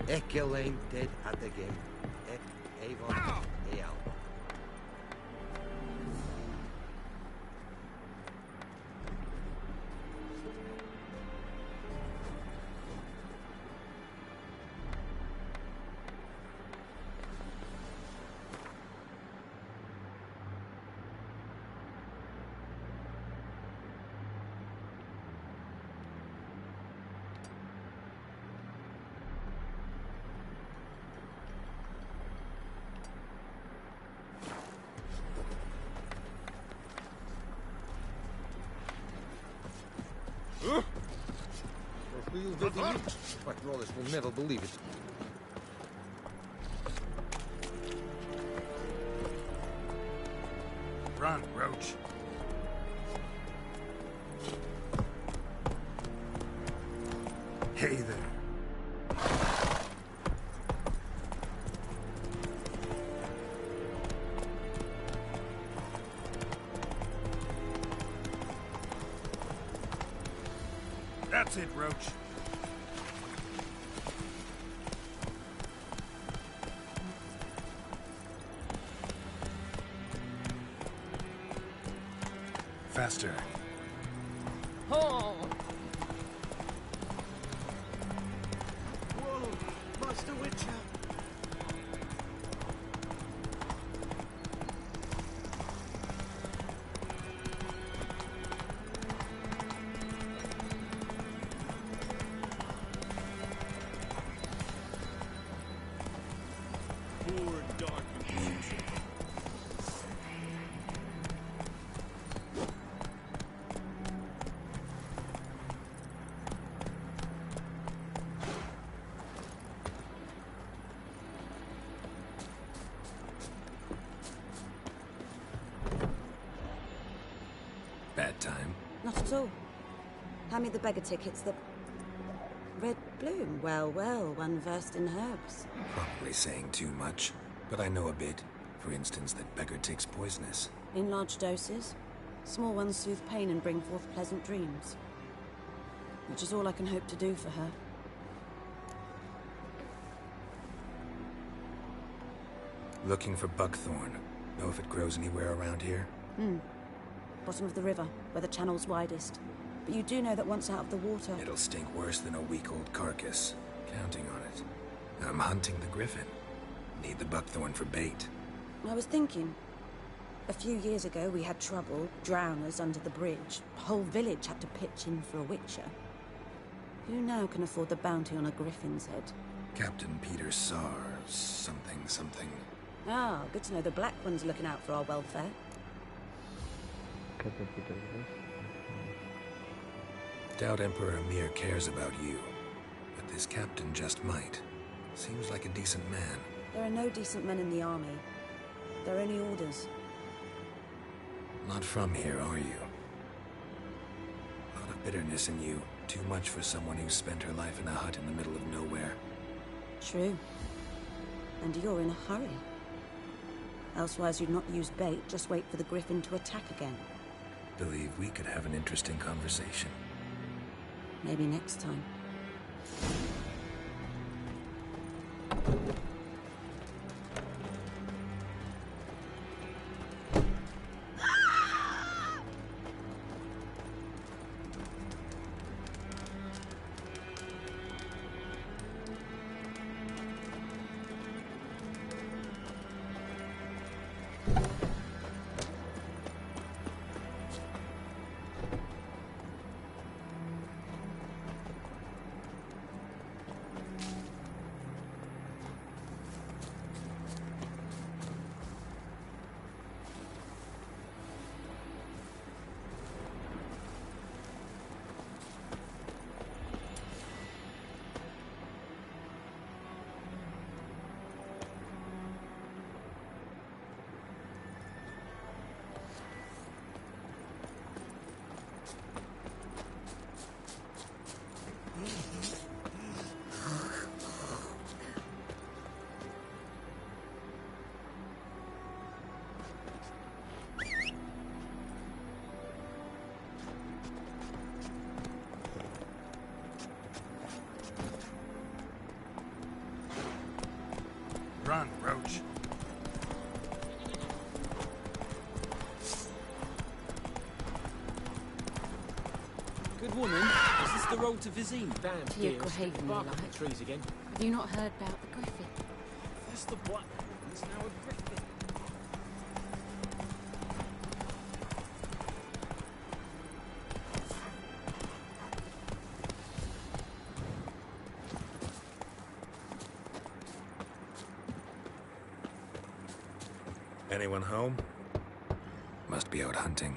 M: Ekelein dead at the game. Ek Avon Eal. Patrollers will never believe it.
C: Run, Roach. Hey there. That's it, Roach. Faster.
J: Oh!
G: Whoa, Master Witcher.
P: Poor Doc.
C: Bad time.
R: Not at all. Hand me the beggar tickets. The red bloom. Well, well, one versed in herbs.
C: Probably saying too much, but I know a bit. For instance, that beggar tick's poisonous.
R: In large doses. Small ones soothe pain and bring forth pleasant dreams. Which is all I can hope to do for her.
C: Looking for buckthorn. Know if it grows anywhere around here?
R: Bottom of the river, where the channel's widest. But you do know that once out of the water...
C: It'll stink worse than a week-old carcass. Counting on it. I'm hunting the griffin. Need the buckthorn for bait.
R: I was thinking... A few years ago, we had trouble, drowners under the bridge. The whole village had to pitch in for a witcher. Who now can afford the bounty on a griffin's head?
C: Captain Peter Sar... something.
R: Ah, good to know the Black One's looking out for our welfare.
C: Doubt Emperor Emir cares about you. But this captain just might. Seems like a decent man.
R: There are no decent men in the army. There are only orders.
C: Not from here, are you? A lot of bitterness in you. Too much for someone who spent her life in a hut in the middle of nowhere.
R: True. And you're in a hurry. Elsewise you'd not use bait, just wait for the griffin to attack again.
C: Believe we could have an interesting conversation.
R: Maybe next time.
C: Run, Roach.
L: Good woman, is this the road to Vizine?
O: Damn, to your Haven, you like.
P: Trees again.
O: Have you not heard about the griffin?
P: That's the black one's now a griffin.
C: Anyone home? Must be out hunting.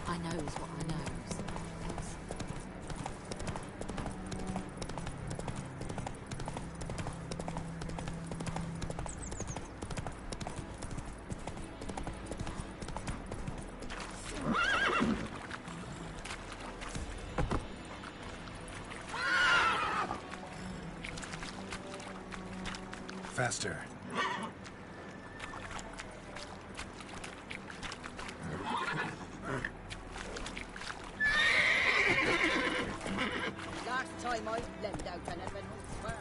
O: I knows what I knows.
C: Faster.
I: Last time I lent out an Evan swear.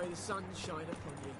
S: May the sun shine upon you.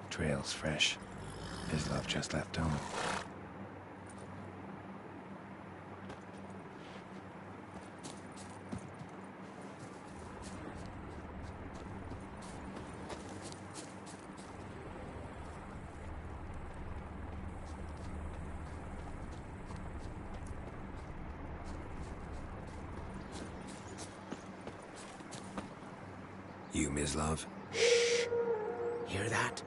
C: Trail's fresh. His love just left home. You, Mislav?
K: Shh! Hear that?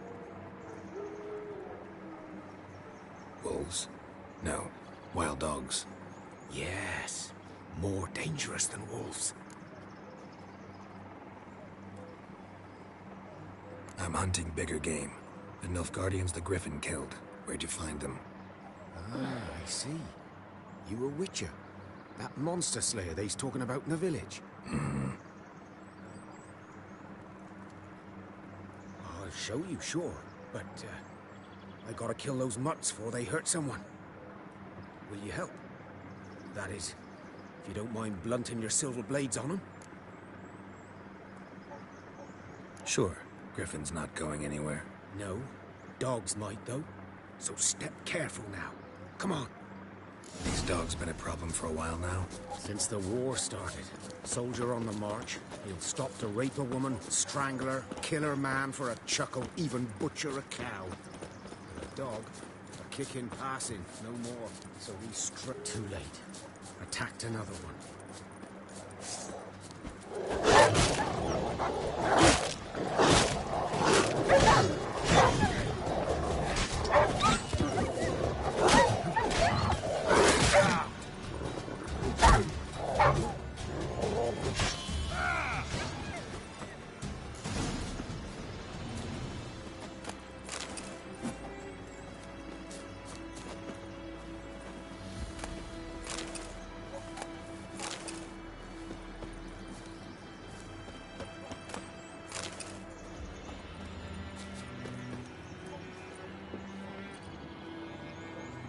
C: Wolves? No. Wild dogs.
K: Yes. More dangerous than wolves.
C: I'm hunting bigger game. The Nilfgaardians the Griffin killed. Where'd you find them?
Q: Ah, I see. You a witcher. That monster slayer they's talking about in the village.
C: Mm-hmm.
Q: I'll show you, sure. But, I gotta kill those mutts before they hurt someone. Will you help? That is, if you don't mind blunting your silver blades on them.
C: Sure. Griffin's not going anywhere.
Q: No. Dogs might, though. So step careful now. Come on.
C: These dogs been a problem for a while now?
Q: Since the war started. Soldier on the march. He'll stop to rape a woman, strangle her, kill her man for a chuckle, even butcher a cow. But a dog, a kick in passing, no more. So he struck too late. Attacked another one.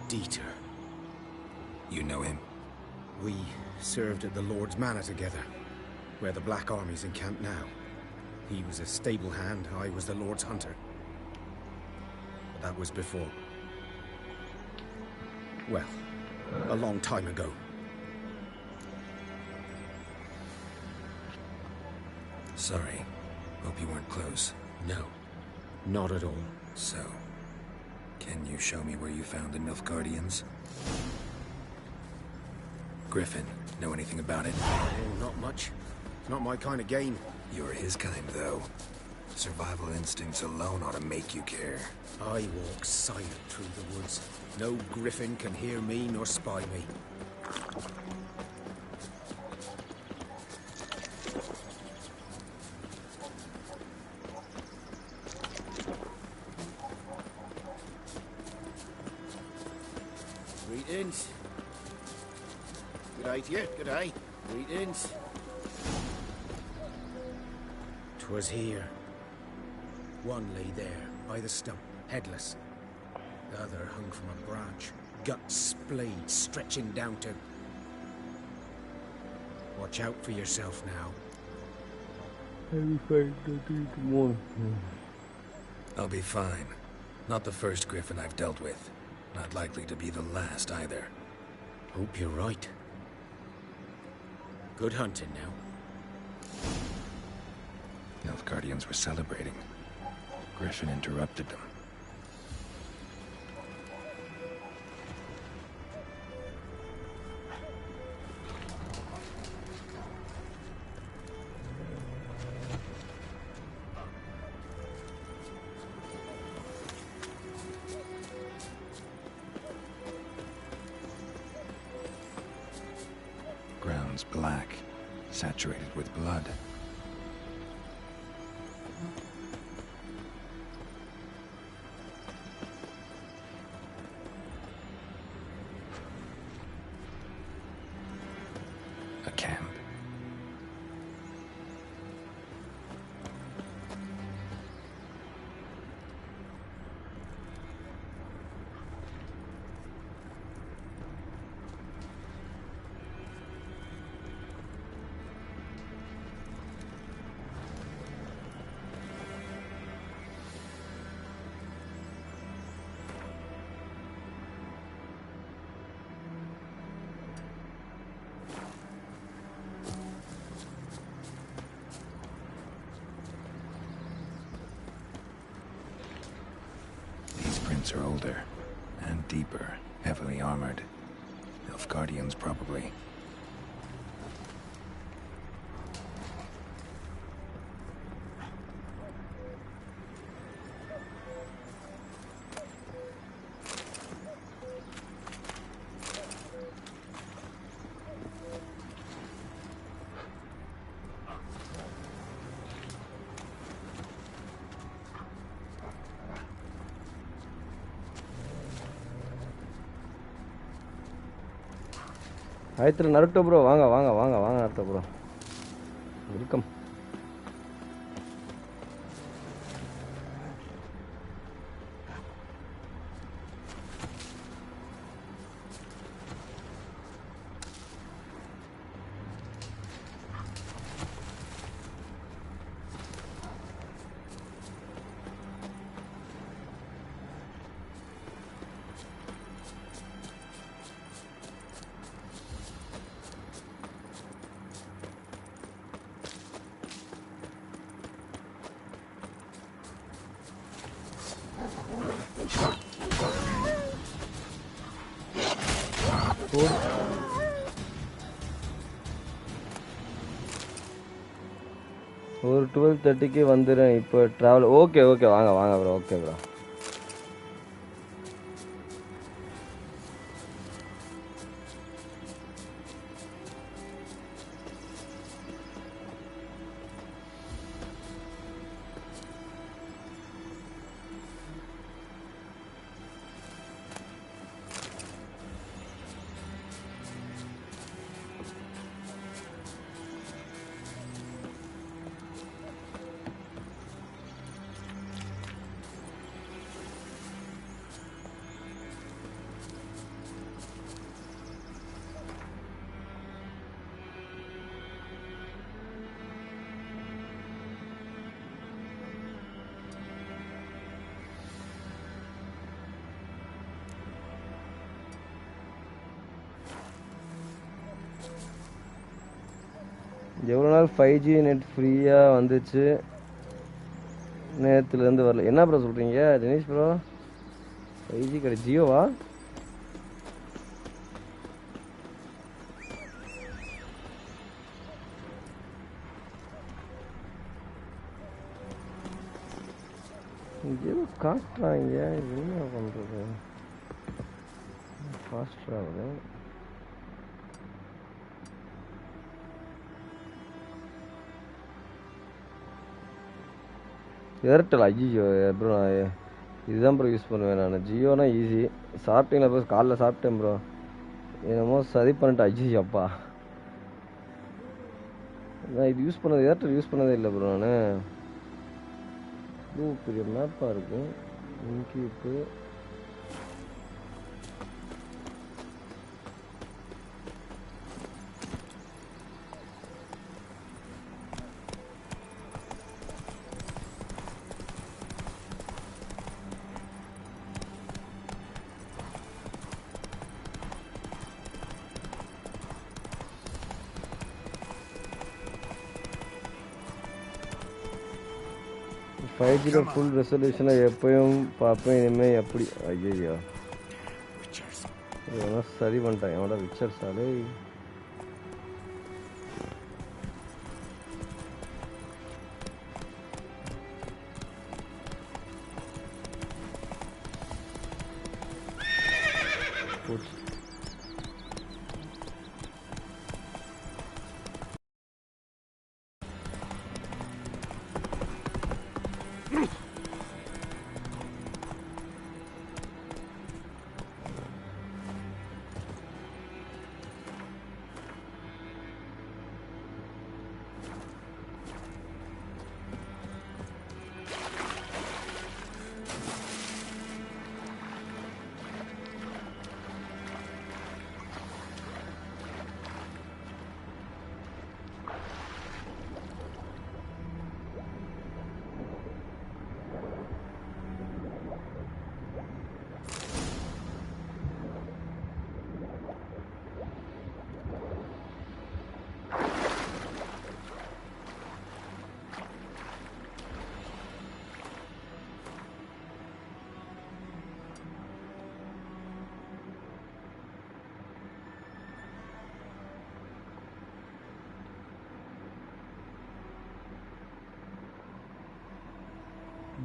Q: Dieter.
C: You know him?
Q: We served at the Lord's Manor together, where the Black Army's encamped now. He was a stable hand, I was the Lord's hunter. But that was before. Well, a long time ago.
C: Sorry. Hope you weren't close.
Q: No, not at all.
C: So, can you show me where you found the Nilfgaardians? Griffin, know anything about it?
Q: Oh, not much. It's not my kind of game.
C: You're his kind, though. Survival instincts alone ought to make you care.
Q: I walk silent through the woods. No griffin can hear me nor spy me.
K: Greetings. Good day to you, good day. Greetings.
Q: 'Twas here. One lay there, by the stump, headless. The other hung from a branch, guts splayed, stretching down to... Watch out for yourself now.
C: I'll be fine. Not the first griffin I've dealt with. Not likely to be the last either.
Q: Hope you're right. Good hunting now.
C: Nilfgaardians were celebrating. Griffin interrupted them. Ground's black, saturated with blood. A camp. Are older and deeper, heavily armored. Nilfgaardians, probably.
A: ஆயிரத்தில் Naruto bro வாங்க வாங்க வாங்க வாங்க Naruto bro welcome. ஒரு 12:30க்கு வந்துடுறேன் இப்போ travel. Okay okay வாங்க வாங்க ப்ரோ. Okay bro. எவ்வளோ நாள் 5G நெட் ஃப்ரீயாக வந்துச்சு, நேரத்துலேருந்து வரல. என்ன ப்ரோ சொல்கிறீங்க தினேஷ் ப்ரோ? 5G கடை ஜியோவா? ஏதோ காட்டுறாங்க, என்ன பண்ணுறது? ஃபாஸ்ட் ஆகுது. ஏர்டெல். ஐயோ ப்ரோ நான் இதுதான் ப்ரோ யூஸ் பண்ணுவேன் நான். ஜியோனா ஈஸி. சாப்பிட்டீங்களா ப்ரோ? காலைல சாப்பிட்டேன் ப்ரோ. என்னமோ சதி பண்ணிட்டு ஐயோ அப்பா நான் இது யூஸ் பண்ணது ஏர்டெல் யூஸ் பண்ணதே இல்லை ப்ரோ நான். பெரிய மேப்பாக இருக்கும். இங்கே இப்போ 5G full resolution எப்பயும் பாப்பேன் இனிமே எப்படி ஐயோ இதெல்லாம் சரி பண்ணிட்டான் எவனோட விச்சர்ஸாலே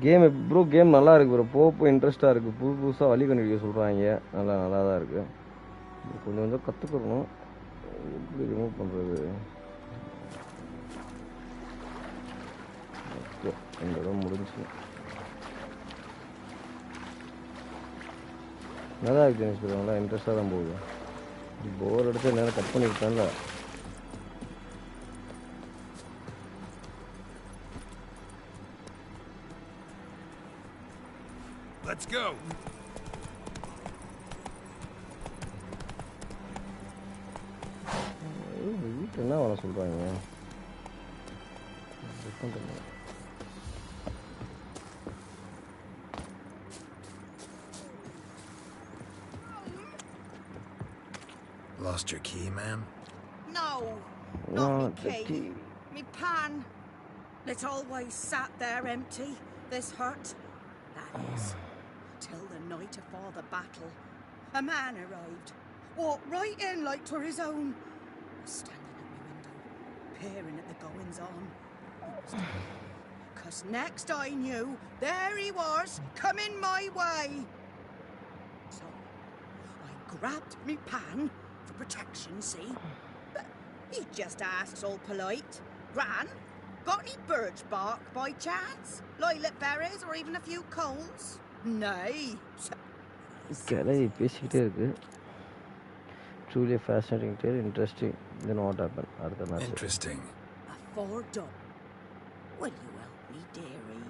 A: கேம் ப்ரோ கேம் நல்லா இருக்கு ப்ரோ போக இன்ட்ரெஸ்டாக இருக்குது புதுசாக வழி கண்டுபிடிக்க சொல்கிறாங்க நல்லா தான் இருக்குது கொஞ்சம் கொஞ்சம் கற்றுக்கணும் எப்படி ரிமூவ் பண்ணுறது ஓகே இந்த இடம் முடிஞ்சு நல்லா இருக்குது ஜெனிஸ் ப்ரோ நல்லா இன்ட்ரெஸ்டாக தான் போகுது போர் அடிச்சு நேரம் கட் பண்ணியிருக்கேன்ல
C: Let's go.
A: என்ன வர சொல்றாங்க
C: Lost your key, ma'am?
S: No, not me key. Me pan. It always sat there empty, this hut. That is, till the night afore the battle. A man arrived, walked right in like 'twere his own. Was standing at my window, peering at the goings-on. 'Cause next I knew, there he was, coming my way. So, I grabbed me pan, for protection, see? But he just asks all polite, Gran, got any birch bark by chance? Lilac berries or even a few coals? Nay.
A: கலை பேசிக்கிட்டே இருக்கு truly fascinating tale interesting then what happened அடுத்த நாள்
C: Interesting.
S: Afford up. Will you help me, dearie?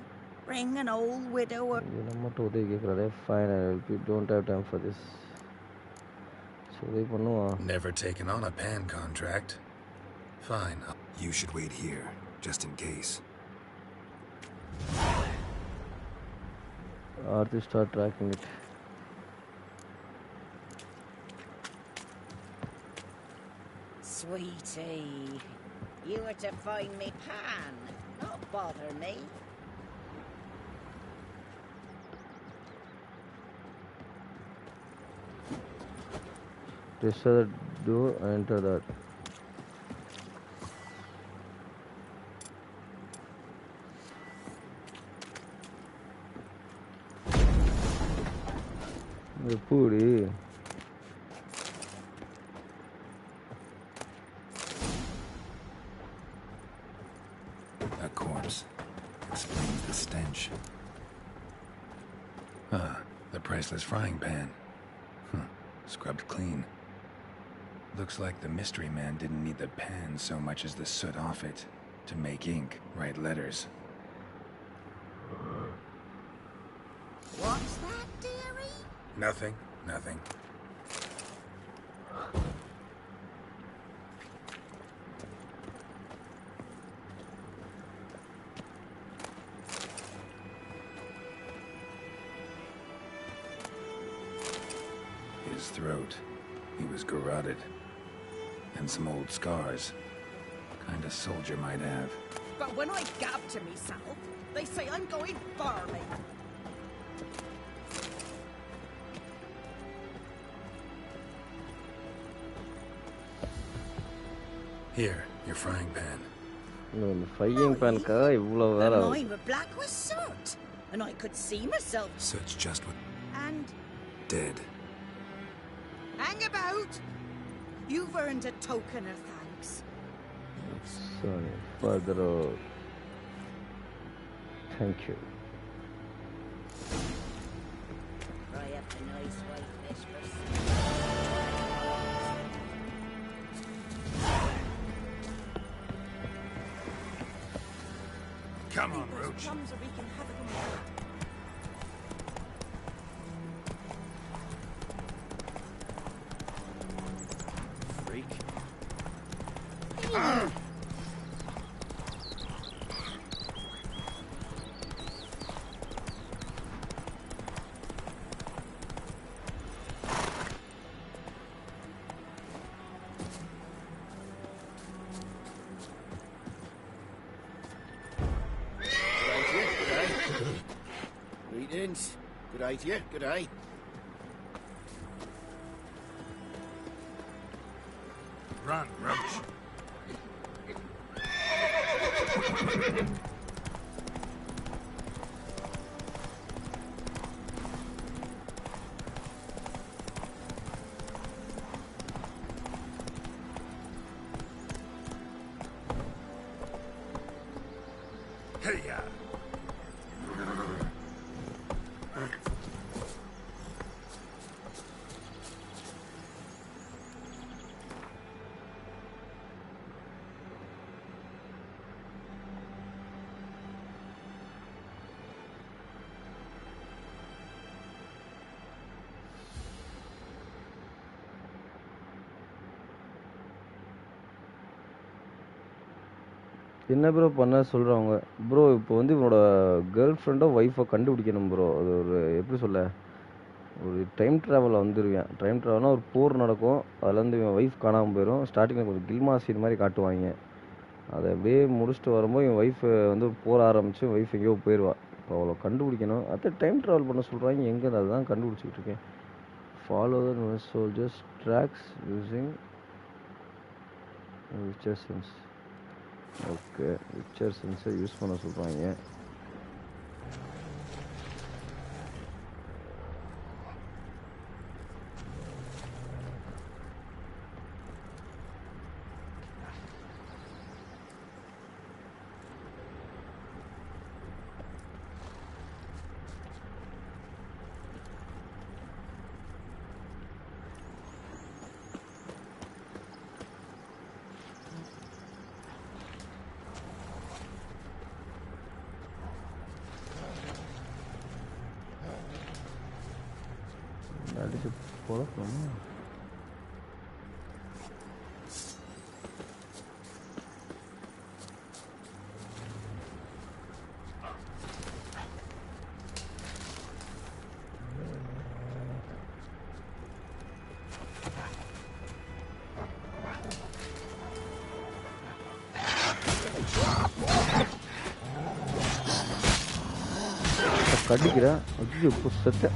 S: Bring an old widower.
A: இது நம்ம உதவி கேட்குறாரு fine I will be don't have time for this so உதவி பண்ணுவோம்
C: Never taken on a pan contract. Fine. You should wait here, just in case.
A: Arthi start tracking it.
S: Sweetie, you were to find me pan, not bother me.
A: Destroy the door and enter that. எப்படி
C: A corpse explains the stench. The priceless frying pan. Scrubbed clean. Looks like the mystery man didn't need the pan so much as the soot off it to make ink, write letters.
S: What's that, dearie?
C: Nothing. His throat. He was garroted. And some old scars. Kind a soldier might have.
S: But when I gab to myself, they say I'm going barley.
C: Here, your frying pan.
A: No, the frying pan ka ivlo vera.
S: And mine were black with soot, and I could see myself.
C: Soot's just what...
S: And...
C: dead.
S: Hang about! You've earned a token of thanks.
A: Sorry, Father. Thank you.
I: Try up a nice white mistress.
E: Come on, Roach.
R: Plums are wreaking havoc on the
N: Freak.
E: Greetings. Good eye to you. Good eye.
P: Run, Roach.
E: Hey-ya.
A: என்ன bro பண்ண சொல்கிறவங்க bro இப்போ வந்து இவனோட girl ஃப்ரெண்டோ wifi கண்டுபிடிக்கணும் bro. அது ஒரு எப்படி சொல்ல, ஒரு டைம் ட்ராவலில் வந்துருவேன். டைம் ட்ராவல்னால் ஒரு போர் நடக்கும், அதுலேருந்து இவன் ஒய்ஃப் காணாமல் போயிடும். ஸ்டார்டிங்கில் கொஞ்சம் கில்மா சீன் மாதிரி காட்டுவாங்க. அதை அப்படியே முடிச்சுட்டு வரும்போது என் ஒய்ஃபு வந்து போர் ஆரம்பித்து ஒய்ஃப் எங்கேயோ போயிடுவா. இப்போ அவளை கண்டுபிடிக்கணும். அதை டைம் ட்ராவல் பண்ண சொல்கிறாங்க. எங்கே அதுதான் கண்டுபிடிச்சிக்கிட்டு இருக்கேன். Follow the soldiers tracks using witcher sense. Okay, witcher சென்ஸை யூஸ் பண்ண சொல்கிறாங்க. அடிச்சு பொழப்போமா? கடிக்கிறேன். ஐயோ புசத்தை.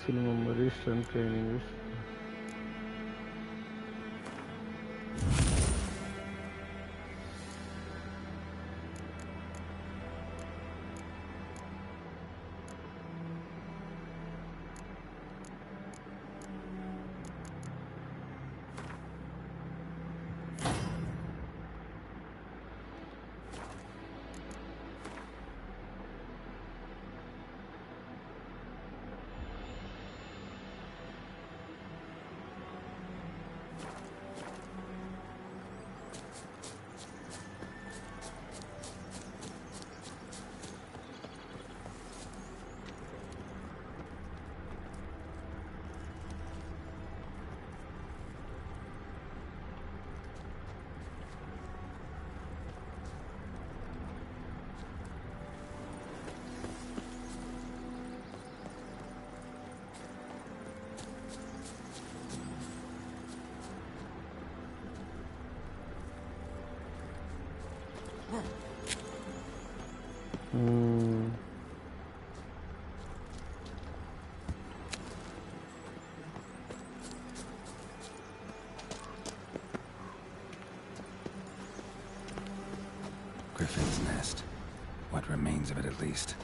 A: Cinema memories, strength training.
C: Griffin's nest. What remains of it, at least.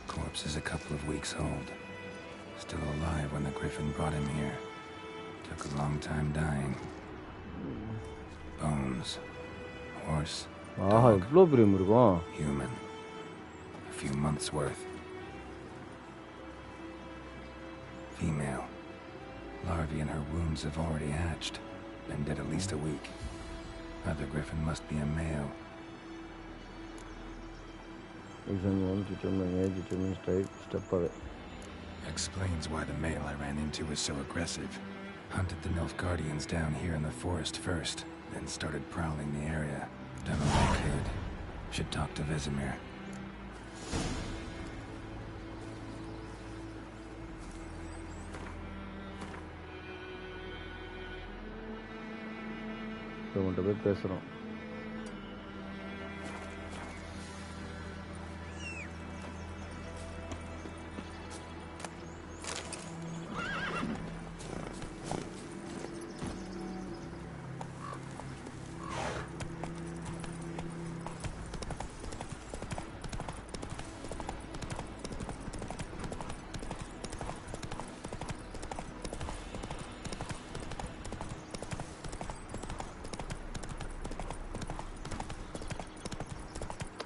C: Corpse is a couple of weeks old. Still alive when the Griffin brought him here. Took a long time dying. Bones. Horse. Dog. Human. A few months worth. Female. Larvae in her wombs have already hatched. Been dead at least a week. Other Griffin must be a male. Explains why the male I ran into was so aggressive. Hunted the Nilfgaardians down here in the forest first, then started prowling the area. Done all I could. Should talk to Vesemir.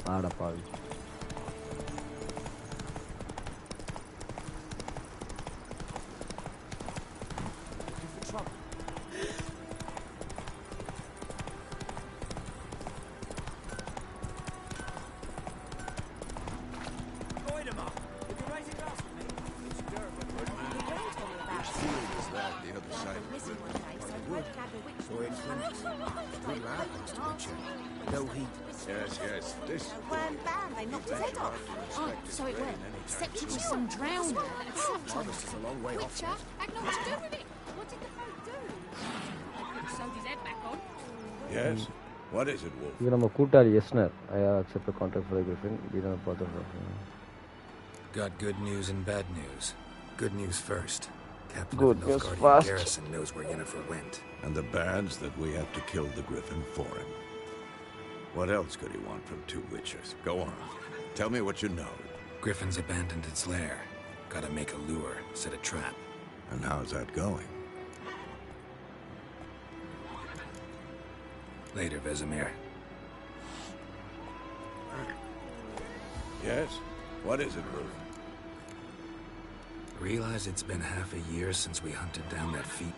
A: Aadapavi.
E: Yes, this
F: Weren't bad, they knocked his head off. Oh, so it went. Except it was some drowner.
E: harvest is a long way off.
F: Witcher, had nothing to do with it. What did the folk do? Sewed his head back on.
E: Yes? What is it, Wolf?
A: Even I'm a Kutali Yesner. I accept a contract for the Griffin. We don't have bother.
C: Got good news and bad news. Good news first. Captain
A: Good
C: of the
A: news
C: Nilfgaardian
A: first.
C: garrison knows where Yennefer went.
E: And the bad's that we have to kill the Griffin for him. What else could he want from two witchers? Go on. Tell me what you know.
C: Griffin's abandoned its lair. Gotta make a lure, set a trap.
E: And how's that going?
C: Later, Vesemir.
E: Yes? What is it, Wolf?
C: Realize it's been half a year since we hunted down that feet.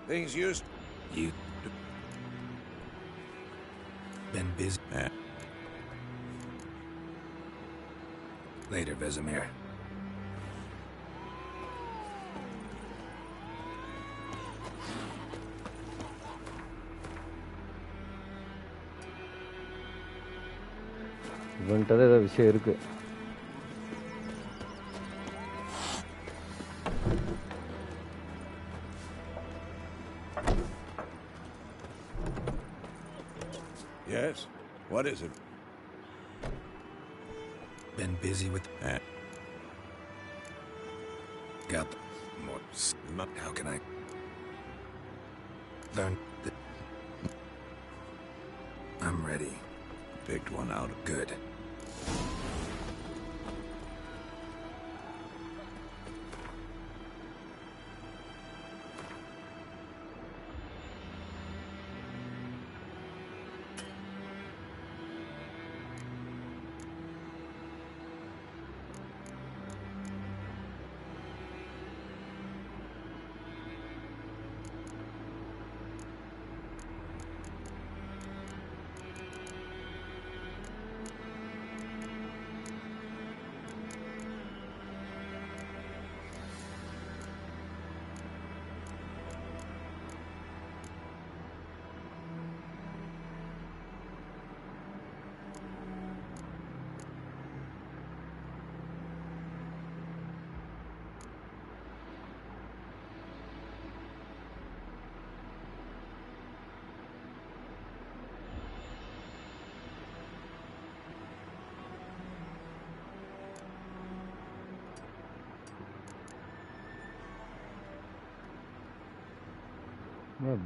E: Things used...
C: You... Been busy. Later, Vesemir.
A: இவன்ட்டதே ஏதோ விஷயம் இருக்கு.
E: Yes? What is it?
C: Been busy with... Got more... How can I... learn... I'm ready.
E: Picked one out.
C: Good.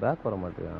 A: Back வர மாட்டியா?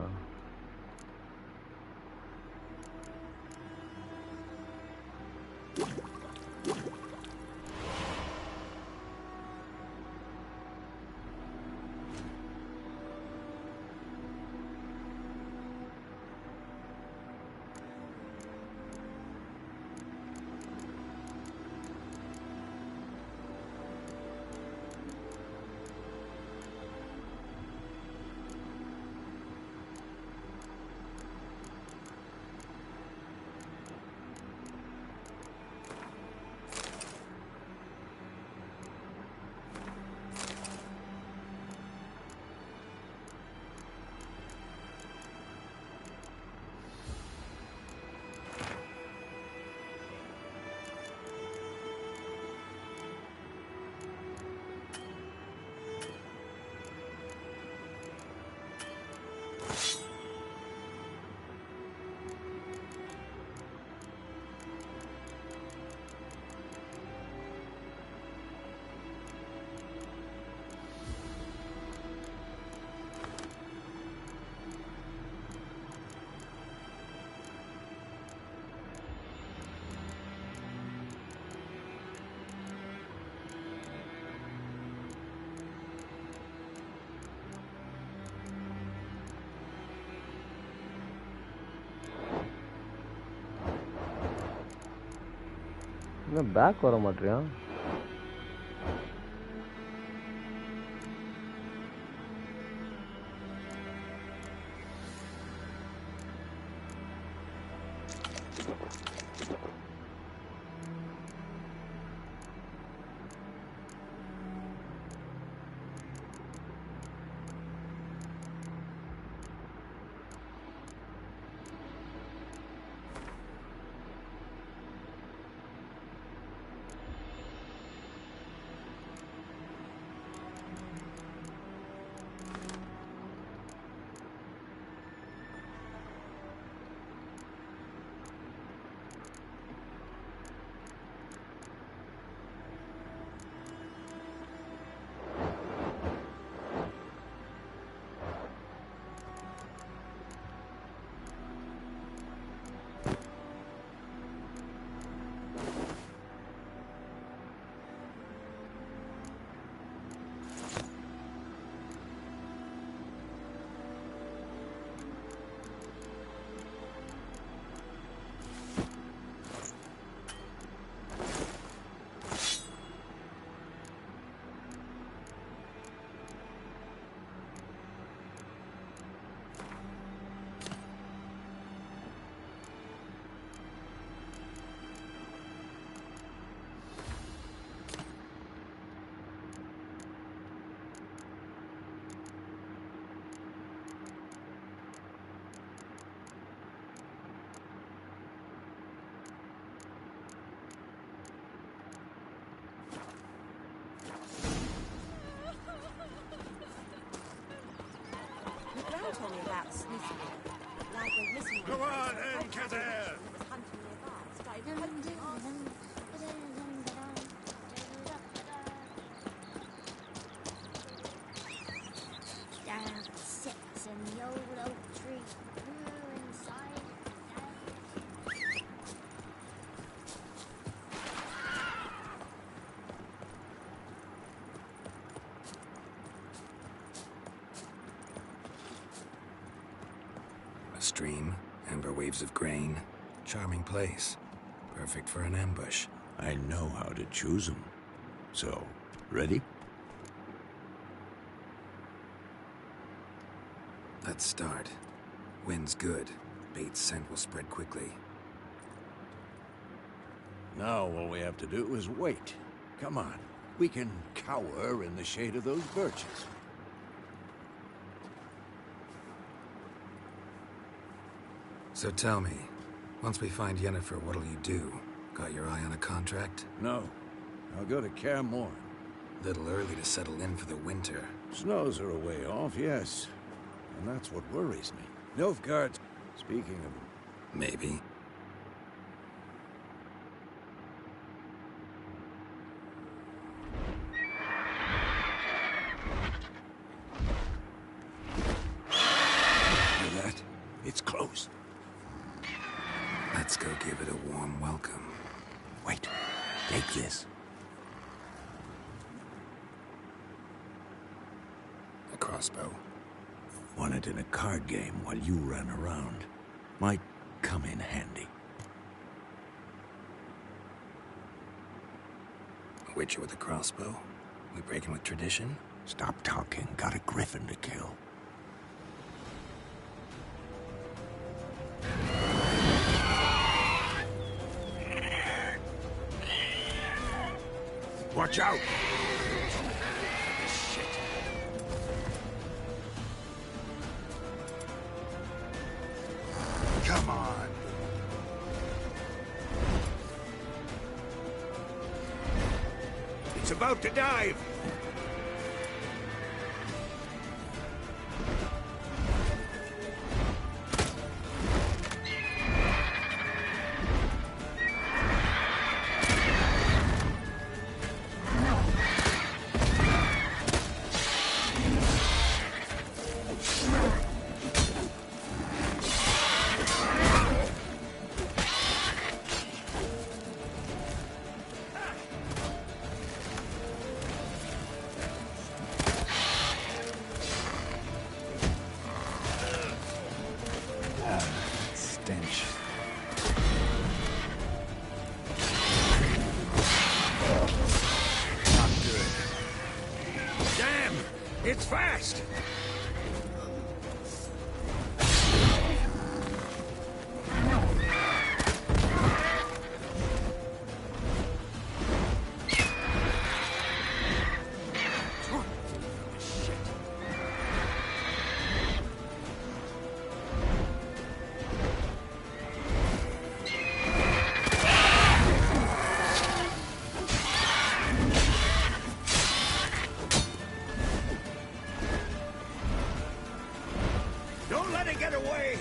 A: இன்னும் back வர மாட்டியா?
R: Told me about sneaking. Like a missing.
K: Go on then, Kader!
R: Hunting nearby. Started hunting.
F: old oak tree grew inside
C: A stream, amber waves of grain. Charming place. Perfect for an ambush.
E: I know how to choose them. So, ready?
C: Let's start. Wind's good. Bait's scent will spread quickly.
E: Now all we have to do is wait. Come on. We can cower in the shade of those birches.
C: So tell me, once we find Yennefer, what'll you do? Got your eye on a contract?
E: No. I'll go to Kaer Morhen.
C: Little early to settle in for the winter.
E: Snows are a way off, yes. And that's what worries me. Nilfgaard, speaking of...
C: Maybe.
E: Hear that? It's close.
C: Let's go give it a warm welcome.
E: Wait. Take this.
C: A crossbow.
E: Won it in a card game while you ran around. Might come in handy.
C: A witcher with a crossbow? We breaking with tradition?
E: Stop talking. Got a griffin to kill. Watch out! Shit. Come on. It's about to dive.
C: Stench.
E: Not good. Damn! It's fast! Don't let it get away!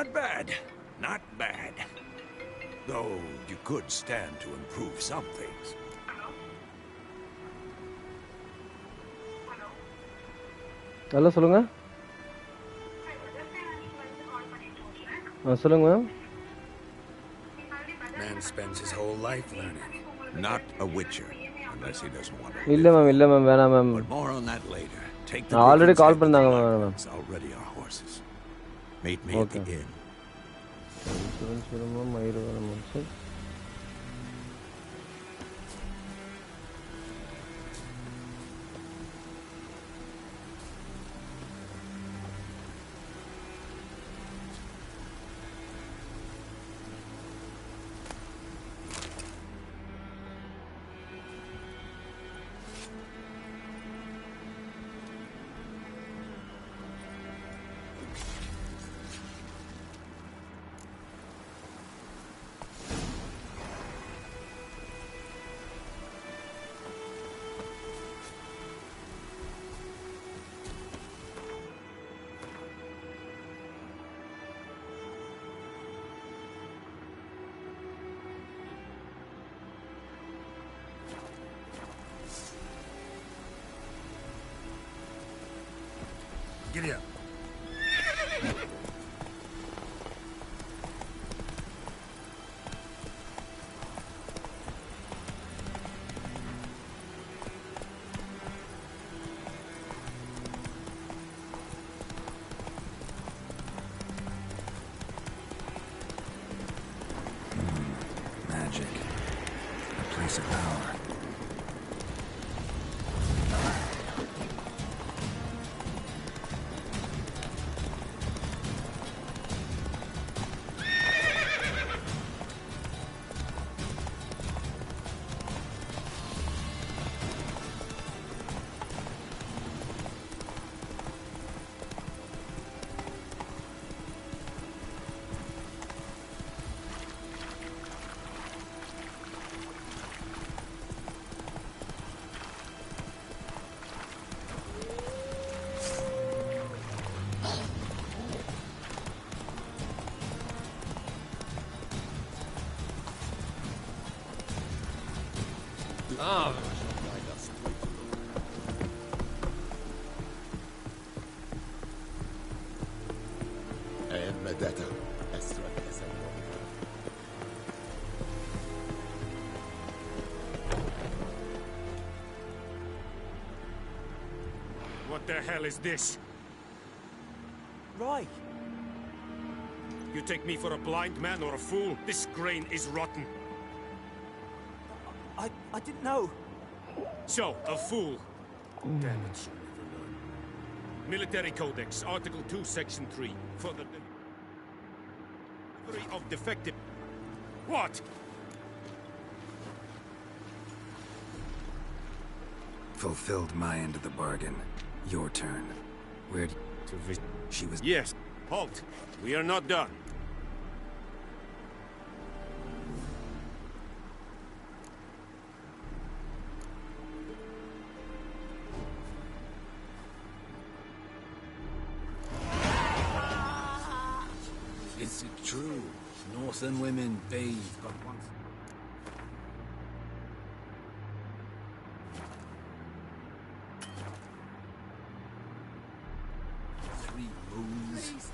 E: Not bad. Not bad. Though you could stand to improve some things.
A: Hello, sollunga. Sollunga.
C: Man spends his whole life learning.
E: Not a witcher, unless he doesn't want to.
A: இல்ல ma'am வேணாம் ma'am.
E: But more on that later. Take the
A: already call பண்ணாங்க ma'am.
E: Already our horses. Meet me at the inn. Giddy up.
C: Magic. A place of power.
Q: What the hell is this?
J: Right.
Q: You take me for a blind man or a fool? This grain is rotten.
J: I didn't know.
Q: So, a fool. Damn it, you'll never learn. Military Codex, Article 2, Section 3. For the delivery of defective... What?
C: Fulfilled my end of the bargain. Your turn. Where d- She was...
Q: Yes. Halt. We are not done.
N: Is it true? Northern women bathe but once. Three moons.